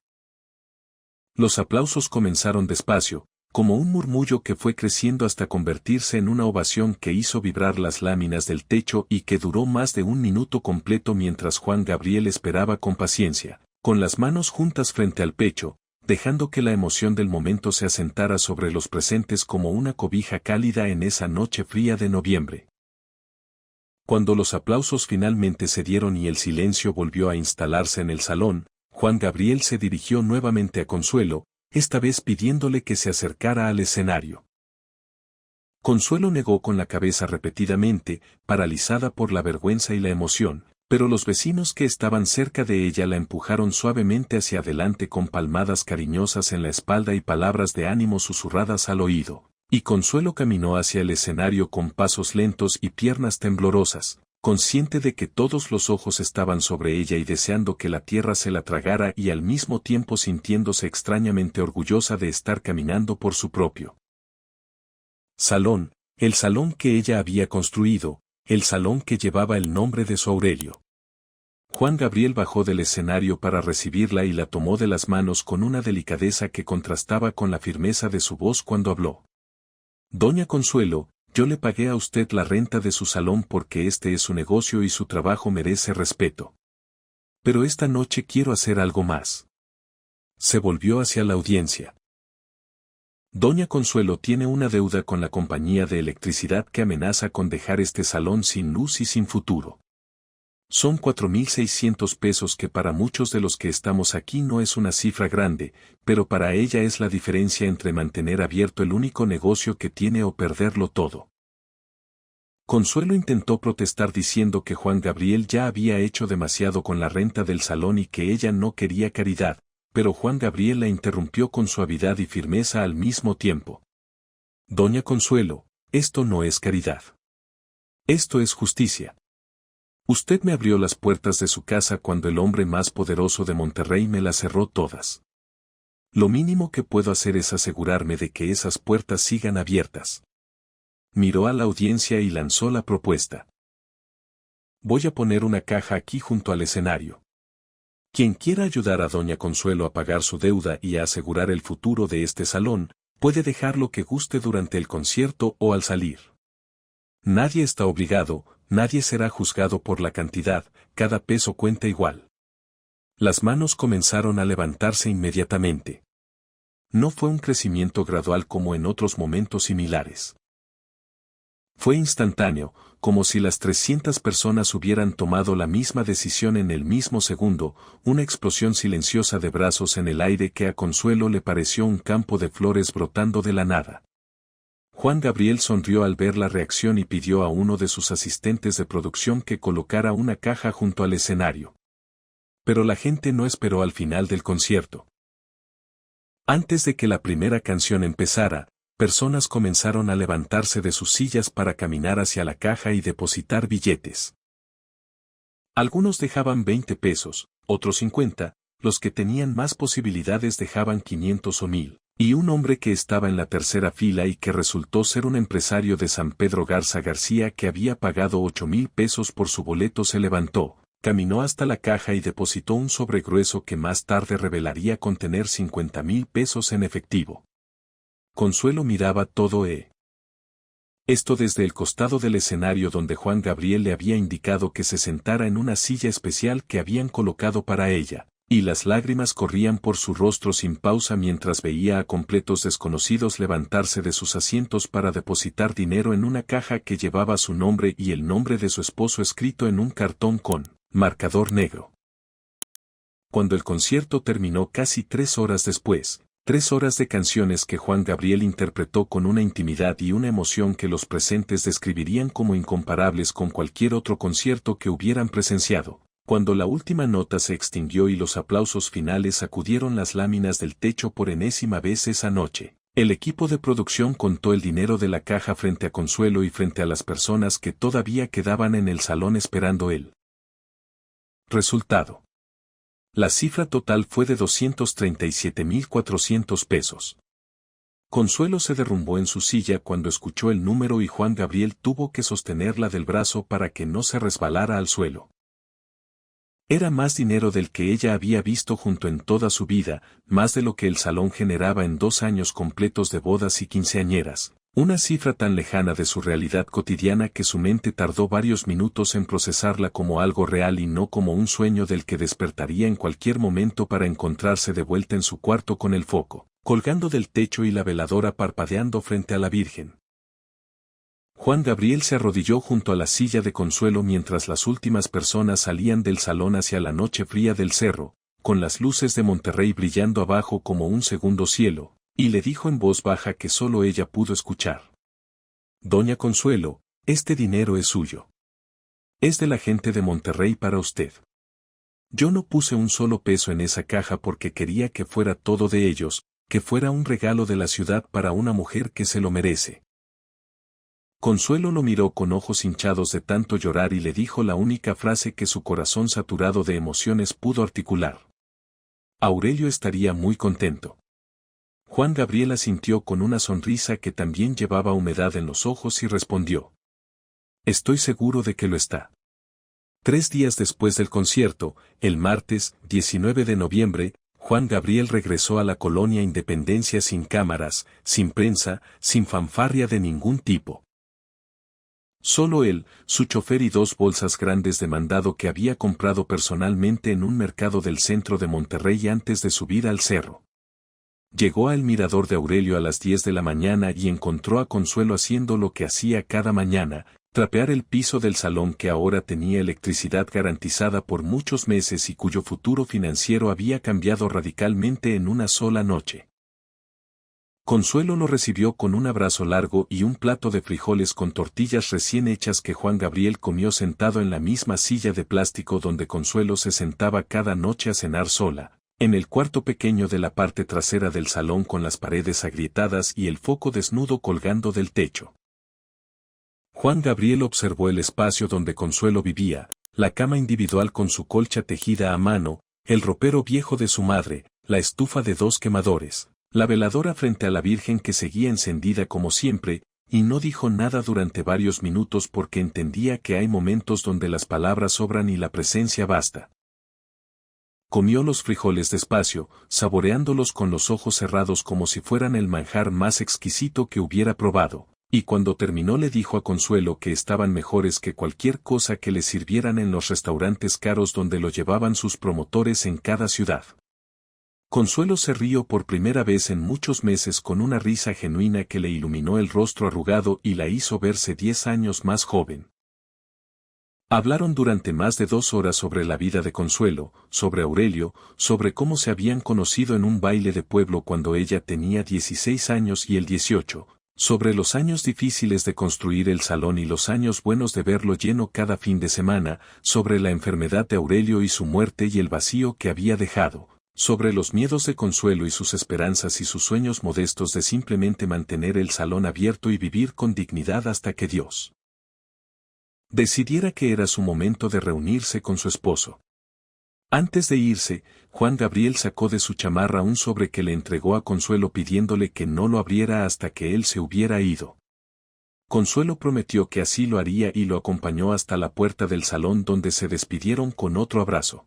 S1: Los aplausos comenzaron despacio, como un murmullo que fue creciendo hasta convertirse en una ovación que hizo vibrar las láminas del techo y que duró más de un minuto completo mientras Juan Gabriel esperaba con paciencia, con las manos juntas frente al pecho, dejando que la emoción del momento se asentara sobre los presentes como una cobija cálida en esa noche fría de noviembre. Cuando los aplausos finalmente cedieron y el silencio volvió a instalarse en el salón, Juan Gabriel se dirigió nuevamente a Consuelo, esta vez pidiéndole que se acercara al escenario. Consuelo negó con la cabeza repetidamente, paralizada por la vergüenza y la emoción, pero los vecinos que estaban cerca de ella la empujaron suavemente hacia adelante con palmadas cariñosas en la espalda y palabras de ánimo susurradas al oído, y Consuelo caminó hacia el escenario con pasos lentos y piernas temblorosas, consciente de que todos los ojos estaban sobre ella y deseando que la tierra se la tragara y al mismo tiempo sintiéndose extrañamente orgullosa de estar caminando por su propio salón, el salón que ella había construido, el salón que llevaba el nombre de su Aurelio. Juan Gabriel bajó del escenario para recibirla y la tomó de las manos con una delicadeza que contrastaba con la firmeza de su voz cuando habló. Doña Consuelo, yo le pagué a usted la renta de su salón porque este es su negocio y su trabajo merece respeto. Pero esta noche quiero hacer algo más. Se volvió hacia la audiencia. Doña Consuelo tiene una deuda con la compañía de electricidad que amenaza con dejar este salón sin luz y sin futuro. Son 4,600 pesos que para muchos de los que estamos aquí no es una cifra grande, pero para ella es la diferencia entre mantener abierto el único negocio que tiene o perderlo todo. Consuelo intentó protestar diciendo que Juan Gabriel ya había hecho demasiado con la renta del salón y que ella no quería caridad, pero Juan Gabriel la interrumpió con suavidad y firmeza al mismo tiempo. Doña Consuelo, esto no es caridad. Esto es justicia. Usted me abrió las puertas de su casa cuando el hombre más poderoso de Monterrey me las cerró todas. Lo mínimo que puedo hacer es asegurarme de que esas puertas sigan abiertas. Miró a la audiencia y lanzó la propuesta. Voy a poner una caja aquí junto al escenario. Quien quiera ayudar a Doña Consuelo a pagar su deuda y a asegurar el futuro de este salón, puede dejar lo que guste durante el concierto o al salir. Nadie está obligado, nadie será juzgado por la cantidad, cada peso cuenta igual. Las manos comenzaron a levantarse inmediatamente. No fue un crecimiento gradual como en otros momentos similares. Fue instantáneo, como si las 300 personas hubieran tomado la misma decisión en el mismo segundo, una explosión silenciosa de brazos en el aire que a Consuelo le pareció un campo de flores brotando de la nada. Juan Gabriel sonrió al ver la reacción y pidió a uno de sus asistentes de producción que colocara una caja junto al escenario. Pero la gente no esperó al final del concierto. Antes de que la primera canción empezara, personas comenzaron a levantarse de sus sillas para caminar hacia la caja y depositar billetes. Algunos dejaban 20 pesos, otros 50, los que tenían más posibilidades dejaban 500 o 1000, y un hombre que estaba en la tercera fila y que resultó ser un empresario de San Pedro Garza García que había pagado 8,000 pesos por su boleto se levantó, caminó hasta la caja y depositó un sobre grueso que más tarde revelaría contener 50,000 pesos en efectivo. Consuelo miraba todo esto desde el costado del escenario donde Juan Gabriel le había indicado que se sentara en una silla especial que habían colocado para ella, y las lágrimas corrían por su rostro sin pausa mientras veía a completos desconocidos levantarse de sus asientos para depositar dinero en una caja que llevaba su nombre y el nombre de su esposo escrito en un cartón con marcador negro. Cuando el concierto terminó casi 3 horas después, 3 horas de canciones que Juan Gabriel interpretó con una intimidad y una emoción que los presentes describirían como incomparables con cualquier otro concierto que hubieran presenciado. Cuando la última nota se extinguió y los aplausos finales sacudieron las láminas del techo por enésima vez esa noche, el equipo de producción contó el dinero de la caja frente a Consuelo y frente a las personas que todavía quedaban en el salón esperando el resultado. La cifra total fue de 237,400 pesos. Consuelo se derrumbó en su silla cuando escuchó el número y Juan Gabriel tuvo que sostenerla del brazo para que no se resbalara al suelo. Era más dinero del que ella había visto junto en toda su vida, más de lo que el salón generaba en 2 años completos de bodas y quinceañeras. Una cifra tan lejana de su realidad cotidiana que su mente tardó varios minutos en procesarla como algo real y no como un sueño del que despertaría en cualquier momento para encontrarse de vuelta en su cuarto con el foco colgando del techo y la veladora parpadeando frente a la Virgen. Juan Gabriel se arrodilló junto a la silla de Consuelo mientras las últimas personas salían del salón hacia la noche fría del cerro, con las luces de Monterrey brillando abajo como un segundo cielo, y le dijo en voz baja que solo ella pudo escuchar. Doña Consuelo, este dinero es suyo. Es de la gente de Monterrey para usted. Yo no puse un solo peso en esa caja porque quería que fuera todo de ellos, que fuera un regalo de la ciudad para una mujer que se lo merece. Consuelo lo miró con ojos hinchados de tanto llorar y le dijo la única frase que su corazón saturado de emociones pudo articular. Aurelio estaría muy contento. Juan Gabriel asintió con una sonrisa que también llevaba humedad en los ojos y respondió. Estoy seguro de que lo está. 3 días después del concierto, el martes, 19 de noviembre, Juan Gabriel regresó a la colonia Independencia sin cámaras, sin prensa, sin fanfarria de ningún tipo. Solo él, su chofer y 2 bolsas grandes de mandado que había comprado personalmente en un mercado del centro de Monterrey antes de subir al cerro. Llegó al mirador de Aurelio a las 10 de la mañana y encontró a Consuelo haciendo lo que hacía cada mañana, trapear el piso del salón que ahora tenía electricidad garantizada por muchos meses y cuyo futuro financiero había cambiado radicalmente en una sola noche. Consuelo lo recibió con un abrazo largo y un plato de frijoles con tortillas recién hechas que Juan Gabriel comió sentado en la misma silla de plástico donde Consuelo se sentaba cada noche a cenar sola, en el cuarto pequeño de la parte trasera del salón con las paredes agrietadas y el foco desnudo colgando del techo. Juan Gabriel observó el espacio donde Consuelo vivía, la cama individual con su colcha tejida a mano, el ropero viejo de su madre, la estufa de 2 quemadores, la veladora frente a la Virgen que seguía encendida como siempre, y no dijo nada durante varios minutos porque entendía que hay momentos donde las palabras sobran y la presencia basta. Comió los frijoles despacio, saboreándolos con los ojos cerrados como si fueran el manjar más exquisito que hubiera probado, y cuando terminó le dijo a Consuelo que estaban mejores que cualquier cosa que le sirvieran en los restaurantes caros donde lo llevaban sus promotores en cada ciudad. Consuelo se rió por primera vez en muchos meses con una risa genuina que le iluminó el rostro arrugado y la hizo verse 10 años más joven. Hablaron durante más de 2 horas sobre la vida de Consuelo, sobre Aurelio, sobre cómo se habían conocido en un baile de pueblo cuando ella tenía 16 años y él 18, sobre los años difíciles de construir el salón y los años buenos de verlo lleno cada fin de semana, sobre la enfermedad de Aurelio y su muerte y el vacío que había dejado, sobre los miedos de Consuelo y sus esperanzas y sus sueños modestos de simplemente mantener el salón abierto y vivir con dignidad hasta que Dios decidiera que era su momento de reunirse con su esposo. Antes de irse, Juan Gabriel sacó de su chamarra un sobre que le entregó a Consuelo pidiéndole que no lo abriera hasta que él se hubiera ido. Consuelo prometió que así lo haría y lo acompañó hasta la puerta del salón donde se despidieron con otro abrazo.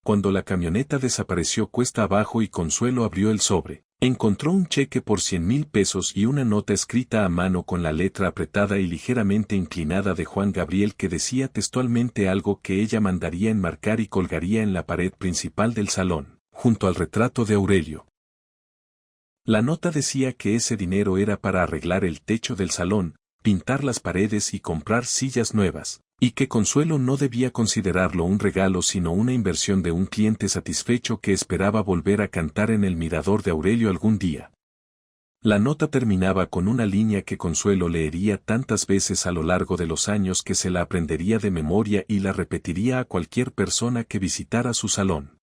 S1: Cuando la camioneta desapareció cuesta abajo y Consuelo abrió el sobre, encontró un cheque por 100,000 pesos y una nota escrita a mano con la letra apretada y ligeramente inclinada de Juan Gabriel que decía textualmente algo que ella mandaría enmarcar y colgaría en la pared principal del salón, junto al retrato de Aurelio. La nota decía que ese dinero era para arreglar el techo del salón, pintar las paredes y comprar sillas nuevas, y que Consuelo no debía considerarlo un regalo sino una inversión de un cliente satisfecho que esperaba volver a cantar en el mirador de Aurelio algún día. La nota terminaba con una línea que Consuelo leería tantas veces a lo largo de los años que se la aprendería de memoria y la repetiría a cualquier persona que visitara su salón.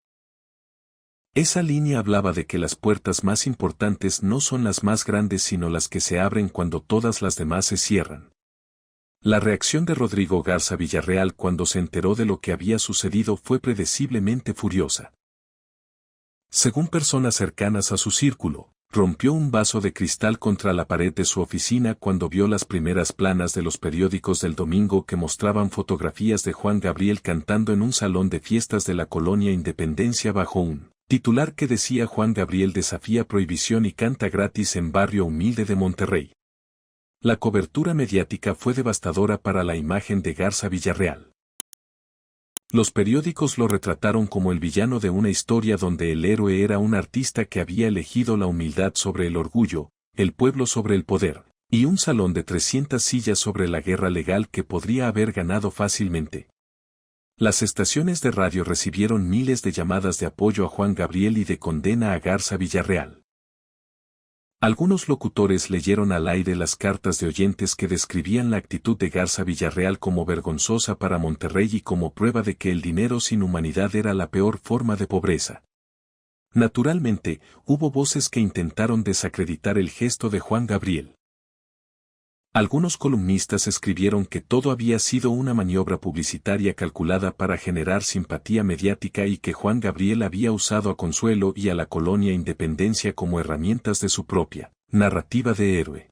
S1: Esa línea hablaba de que las puertas más importantes no son las más grandes sino las que se abren cuando todas las demás se cierran. La reacción de Rodrigo Garza Villarreal cuando se enteró de lo que había sucedido fue predeciblemente furiosa. Según personas cercanas a su círculo, rompió un vaso de cristal contra la pared de su oficina cuando vio las primeras planas de los periódicos del domingo que mostraban fotografías de Juan Gabriel cantando en un salón de fiestas de la colonia Independencia bajo un titular que decía Juan Gabriel desafía prohibición y canta gratis en barrio humilde de Monterrey. La cobertura mediática fue devastadora para la imagen de Garza Villarreal. Los periódicos lo retrataron como el villano de una historia donde el héroe era un artista que había elegido la humildad sobre el orgullo, el pueblo sobre el poder, y un salón de 300 sillas sobre la guerra legal que podría haber ganado fácilmente. Las estaciones de radio recibieron miles de llamadas de apoyo a Juan Gabriel y de condena a Garza Villarreal. Algunos locutores leyeron al aire las cartas de oyentes que describían la actitud de Garza Villarreal como vergonzosa para Monterrey y como prueba de que el dinero sin humanidad era la peor forma de pobreza. Naturalmente, hubo voces que intentaron desacreditar el gesto de Juan Gabriel. Algunos columnistas escribieron que todo había sido una maniobra publicitaria calculada para generar simpatía mediática y que Juan Gabriel había usado a Consuelo y a la colonia Independencia como herramientas de su propia narrativa de héroe.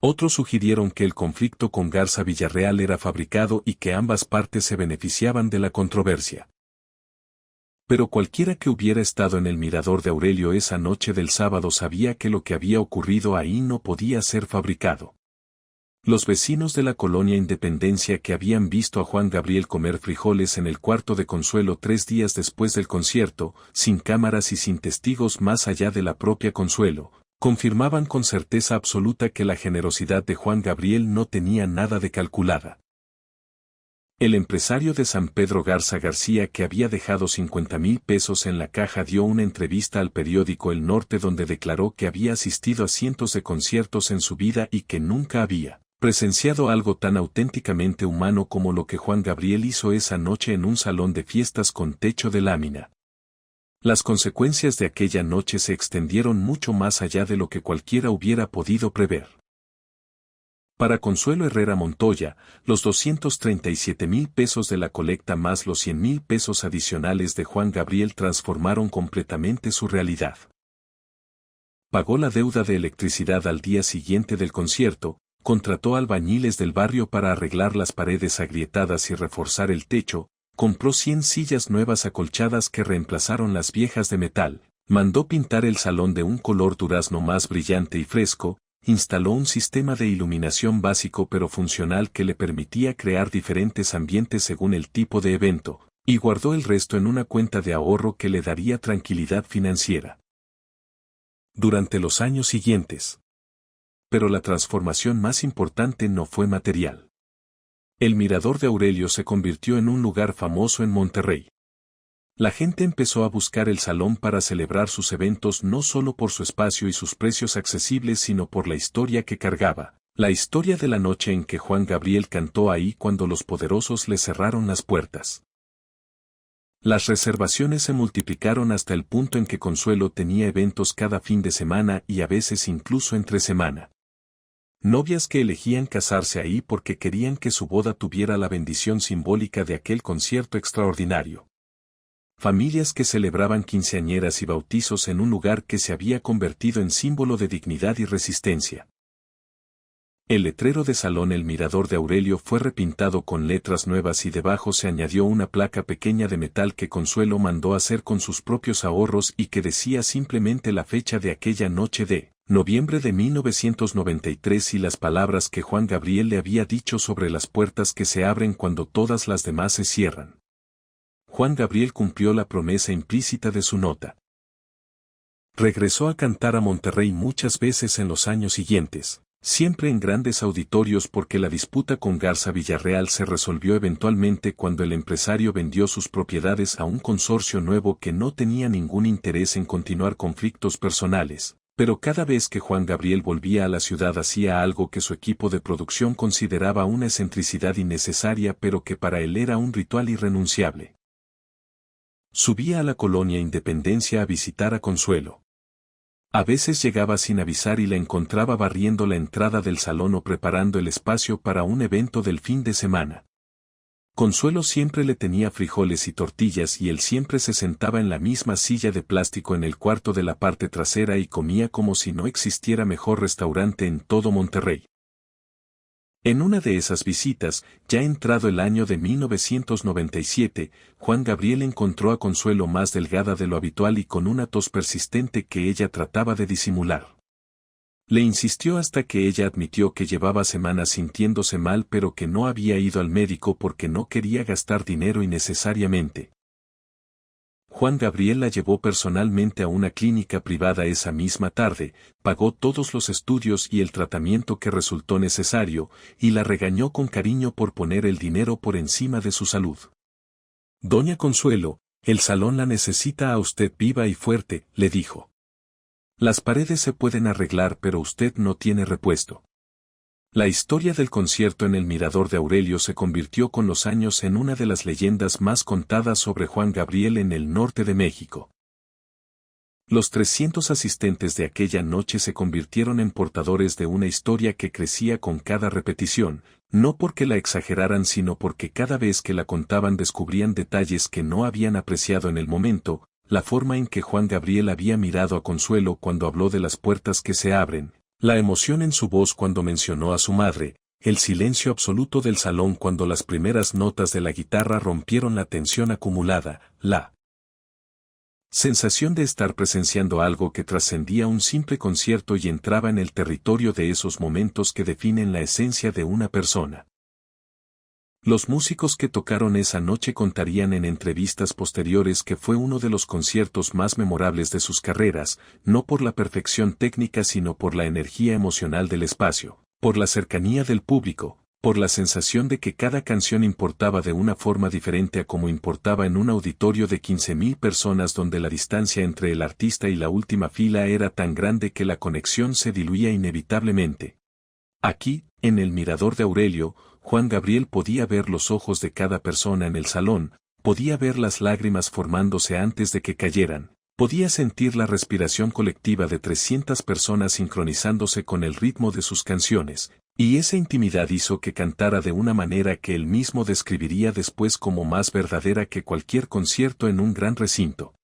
S1: Otros sugirieron que el conflicto con Garza Villarreal era fabricado y que ambas partes se beneficiaban de la controversia. Pero cualquiera que hubiera estado en el mirador de Aurelio esa noche del sábado sabía que lo que había ocurrido ahí no podía ser fabricado. Los vecinos de la colonia Independencia que habían visto a Juan Gabriel comer frijoles en el cuarto de Consuelo 3 días después del concierto, sin cámaras y sin testigos más allá de la propia Consuelo, confirmaban con certeza absoluta que la generosidad de Juan Gabriel no tenía nada de calculada. El empresario de San Pedro Garza García, que había dejado 50,000 pesos en la caja, dio una entrevista al periódico El Norte donde declaró que había asistido a cientos de conciertos en su vida y que nunca había presenciado algo tan auténticamente humano como lo que Juan Gabriel hizo esa noche en un salón de fiestas con techo de lámina. Las consecuencias de aquella noche se extendieron mucho más allá de lo que cualquiera hubiera podido prever. Para Consuelo Herrera Montoya, los 237,000 pesos de la colecta más los 100,000 pesos adicionales de Juan Gabriel transformaron completamente su realidad. Pagó la deuda de electricidad al día siguiente del concierto, contrató albañiles del barrio para arreglar las paredes agrietadas y reforzar el techo, compró 100 sillas nuevas acolchadas que reemplazaron las viejas de metal, mandó pintar el salón de un color durazno más brillante y fresco, instaló un sistema de iluminación básico pero funcional que le permitía crear diferentes ambientes según el tipo de evento, y guardó el resto en una cuenta de ahorro que le daría tranquilidad financiera. Durante los años siguientes. Pero la transformación más importante no fue material. El Mirador de Aurelio se convirtió en un lugar famoso en Monterrey. La gente empezó a buscar el salón para celebrar sus eventos no solo por su espacio y sus precios accesibles, sino por la historia que cargaba, la historia de la noche en que Juan Gabriel cantó ahí cuando los poderosos le cerraron las puertas. Las reservaciones se multiplicaron hasta el punto en que Consuelo tenía eventos cada fin de semana y a veces incluso entre semana. Novias que elegían casarse ahí porque querían que su boda tuviera la bendición simbólica de aquel concierto extraordinario. Familias que celebraban quinceañeras y bautizos en un lugar que se había convertido en símbolo de dignidad y resistencia. El letrero de salón El Mirador de Aurelio fue repintado con letras nuevas y debajo se añadió una placa pequeña de metal que Consuelo mandó hacer con sus propios ahorros y que decía simplemente la fecha de aquella noche de noviembre de 1993 y las palabras que Juan Gabriel le había dicho sobre las puertas que se abren cuando todas las demás se cierran. Juan Gabriel cumplió la promesa implícita de su nota. Regresó a cantar a Monterrey muchas veces en los años siguientes, siempre en grandes auditorios porque la disputa con Garza Villarreal se resolvió eventualmente cuando el empresario vendió sus propiedades a un consorcio nuevo que no tenía ningún interés en continuar conflictos personales. Pero cada vez que Juan Gabriel volvía a la ciudad hacía algo que su equipo de producción consideraba una excentricidad innecesaria pero que para él era un ritual irrenunciable. Subía a la colonia Independencia a visitar a Consuelo. A veces llegaba sin avisar y la encontraba barriendo la entrada del salón o preparando el espacio para un evento del fin de semana. Consuelo siempre le tenía frijoles y tortillas y él siempre se sentaba en la misma silla de plástico en el cuarto de la parte trasera y comía como si no existiera mejor restaurante en todo Monterrey. En una de esas visitas, ya entrado el año de 1997, Juan Gabriel encontró a Consuelo más delgada de lo habitual y con una tos persistente que ella trataba de disimular. Le insistió hasta que ella admitió que llevaba semanas sintiéndose mal pero que no había ido al médico porque no quería gastar dinero innecesariamente. Juan Gabriel la llevó personalmente a una clínica privada esa misma tarde, pagó todos los estudios y el tratamiento que resultó necesario, y la regañó con cariño por poner el dinero por encima de su salud. Doña Consuelo, el salón la necesita a usted viva y fuerte, le dijo. Las paredes se pueden arreglar pero usted no tiene repuesto. La historia del concierto en el Mirador de Aurelio se convirtió con los años en una de las leyendas más contadas sobre Juan Gabriel en el norte de México. Los 300 asistentes de aquella noche se convirtieron en portadores de una historia que crecía con cada repetición, no porque la exageraran sino porque cada vez que la contaban descubrían detalles que no habían apreciado en el momento, la forma en que Juan Gabriel había mirado a Consuelo cuando habló de las puertas que se abren, la emoción en su voz cuando mencionó a su madre, el silencio absoluto del salón cuando las primeras notas de la guitarra rompieron la tensión acumulada, la sensación de estar presenciando algo que trascendía un simple concierto y entraba en el territorio de esos momentos que definen la esencia de una persona. Los músicos que tocaron esa noche contarían en entrevistas posteriores que fue uno de los conciertos más memorables de sus carreras, no por la perfección técnica sino por la energía emocional del espacio, por la cercanía del público, por la sensación de que cada canción importaba de una forma diferente a como importaba en un auditorio de 15.000 personas donde la distancia entre el artista y la última fila era tan grande que la conexión se diluía inevitablemente. Aquí, en el mirador de Aurelio, Juan Gabriel podía ver los ojos de cada persona en el salón, podía ver las lágrimas formándose antes de que cayeran, podía sentir la respiración colectiva de 300 personas sincronizándose con el ritmo de sus canciones, y esa intimidad hizo que cantara de una manera que él mismo describiría después como más verdadera que cualquier concierto en un gran recinto.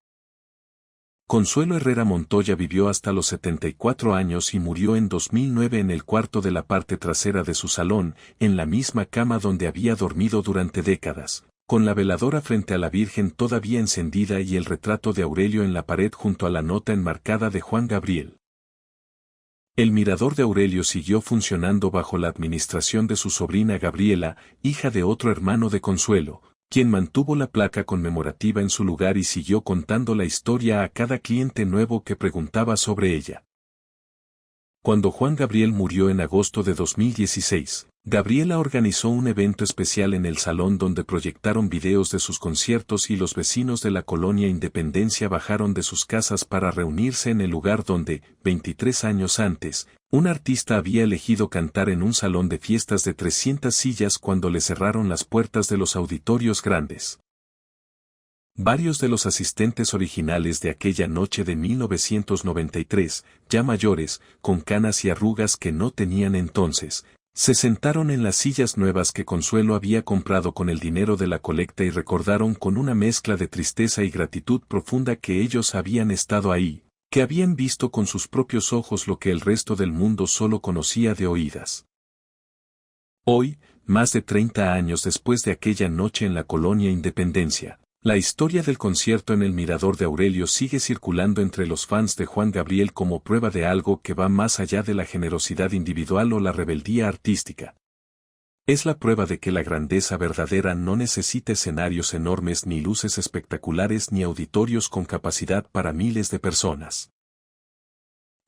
S1: Consuelo Herrera Montoya vivió hasta los 74 años y murió en 2009 en el cuarto de la parte trasera de su salón, en la misma cama donde había dormido durante décadas, con la veladora frente a la Virgen todavía encendida y el retrato de Aurelio en la pared junto a la nota enmarcada de Juan Gabriel. El mirador de Aurelio siguió funcionando bajo la administración de su sobrina Gabriela, hija de otro hermano de Consuelo, quien mantuvo la placa conmemorativa en su lugar y siguió contando la historia a cada cliente nuevo que preguntaba sobre ella. Cuando Juan Gabriel murió en agosto de 2016, Gabriela organizó un evento especial en el salón donde proyectaron videos de sus conciertos y los vecinos de la colonia Independencia bajaron de sus casas para reunirse en el lugar donde, 23 años antes, un artista había elegido cantar en un salón de fiestas de 300 sillas cuando le cerraron las puertas de los auditorios grandes. Varios de los asistentes originales de aquella noche de 1993, ya mayores, con canas y arrugas que no tenían entonces, se sentaron en las sillas nuevas que Consuelo había comprado con el dinero de la colecta y recordaron con una mezcla de tristeza y gratitud profunda que ellos habían estado ahí, que habían visto con sus propios ojos lo que el resto del mundo solo conocía de oídas. Hoy, más de 30 años después de aquella noche en la colonia Independencia, la historia del concierto en el mirador de Aurelio sigue circulando entre los fans de Juan Gabriel como prueba de algo que va más allá de la generosidad individual o la rebeldía artística. Es la prueba de que la grandeza verdadera no necesita escenarios enormes ni luces espectaculares ni auditorios con capacidad para miles de personas.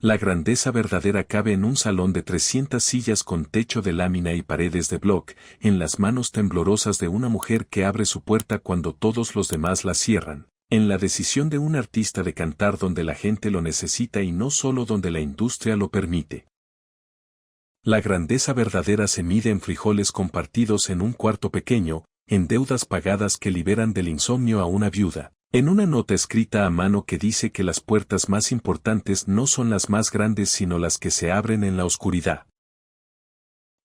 S1: La grandeza verdadera cabe en un salón de 300 sillas con techo de lámina y paredes de bloc, en las manos temblorosas de una mujer que abre su puerta cuando todos los demás la cierran, en la decisión de un artista de cantar donde la gente lo necesita y no solo donde la industria lo permite. La grandeza verdadera se mide en frijoles compartidos en un cuarto pequeño, en deudas pagadas que liberan del insomnio a una viuda. En una nota escrita a mano que dice que las puertas más importantes no son las más grandes sino las que se abren en la oscuridad.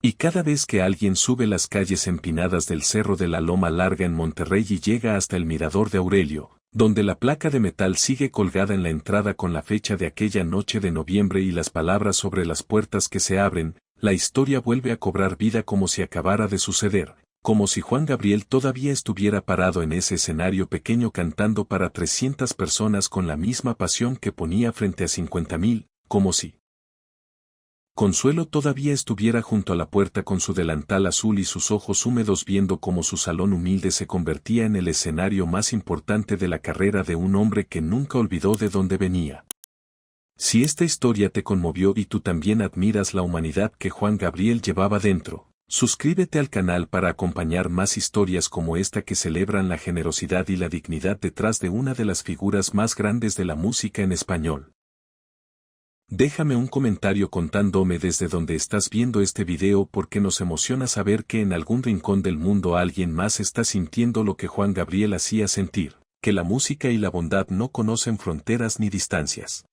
S1: Y cada vez que alguien sube las calles empinadas del Cerro de la Loma Larga en Monterrey y llega hasta el mirador de Aurelio, donde la placa de metal sigue colgada en la entrada con la fecha de aquella noche de noviembre y las palabras sobre las puertas que se abren, la historia vuelve a cobrar vida como si acabara de suceder. Como si Juan Gabriel todavía estuviera parado en ese escenario pequeño cantando para 300 personas con la misma pasión que ponía frente a 50.000, como si Consuelo todavía estuviera junto a la puerta con su delantal azul y sus ojos húmedos viendo cómo su salón humilde se convertía en el escenario más importante de la carrera de un hombre que nunca olvidó de dónde venía. Si esta historia te conmovió y tú también admiras la humanidad que Juan Gabriel llevaba dentro, suscríbete al canal para acompañar más historias como esta que celebran la generosidad y la dignidad detrás de una de las figuras más grandes de la música en español. Déjame un comentario contándome desde donde estás viendo este video porque nos emociona saber que en algún rincón del mundo alguien más está sintiendo lo que Juan Gabriel hacía sentir, que la música y la bondad no conocen fronteras ni distancias.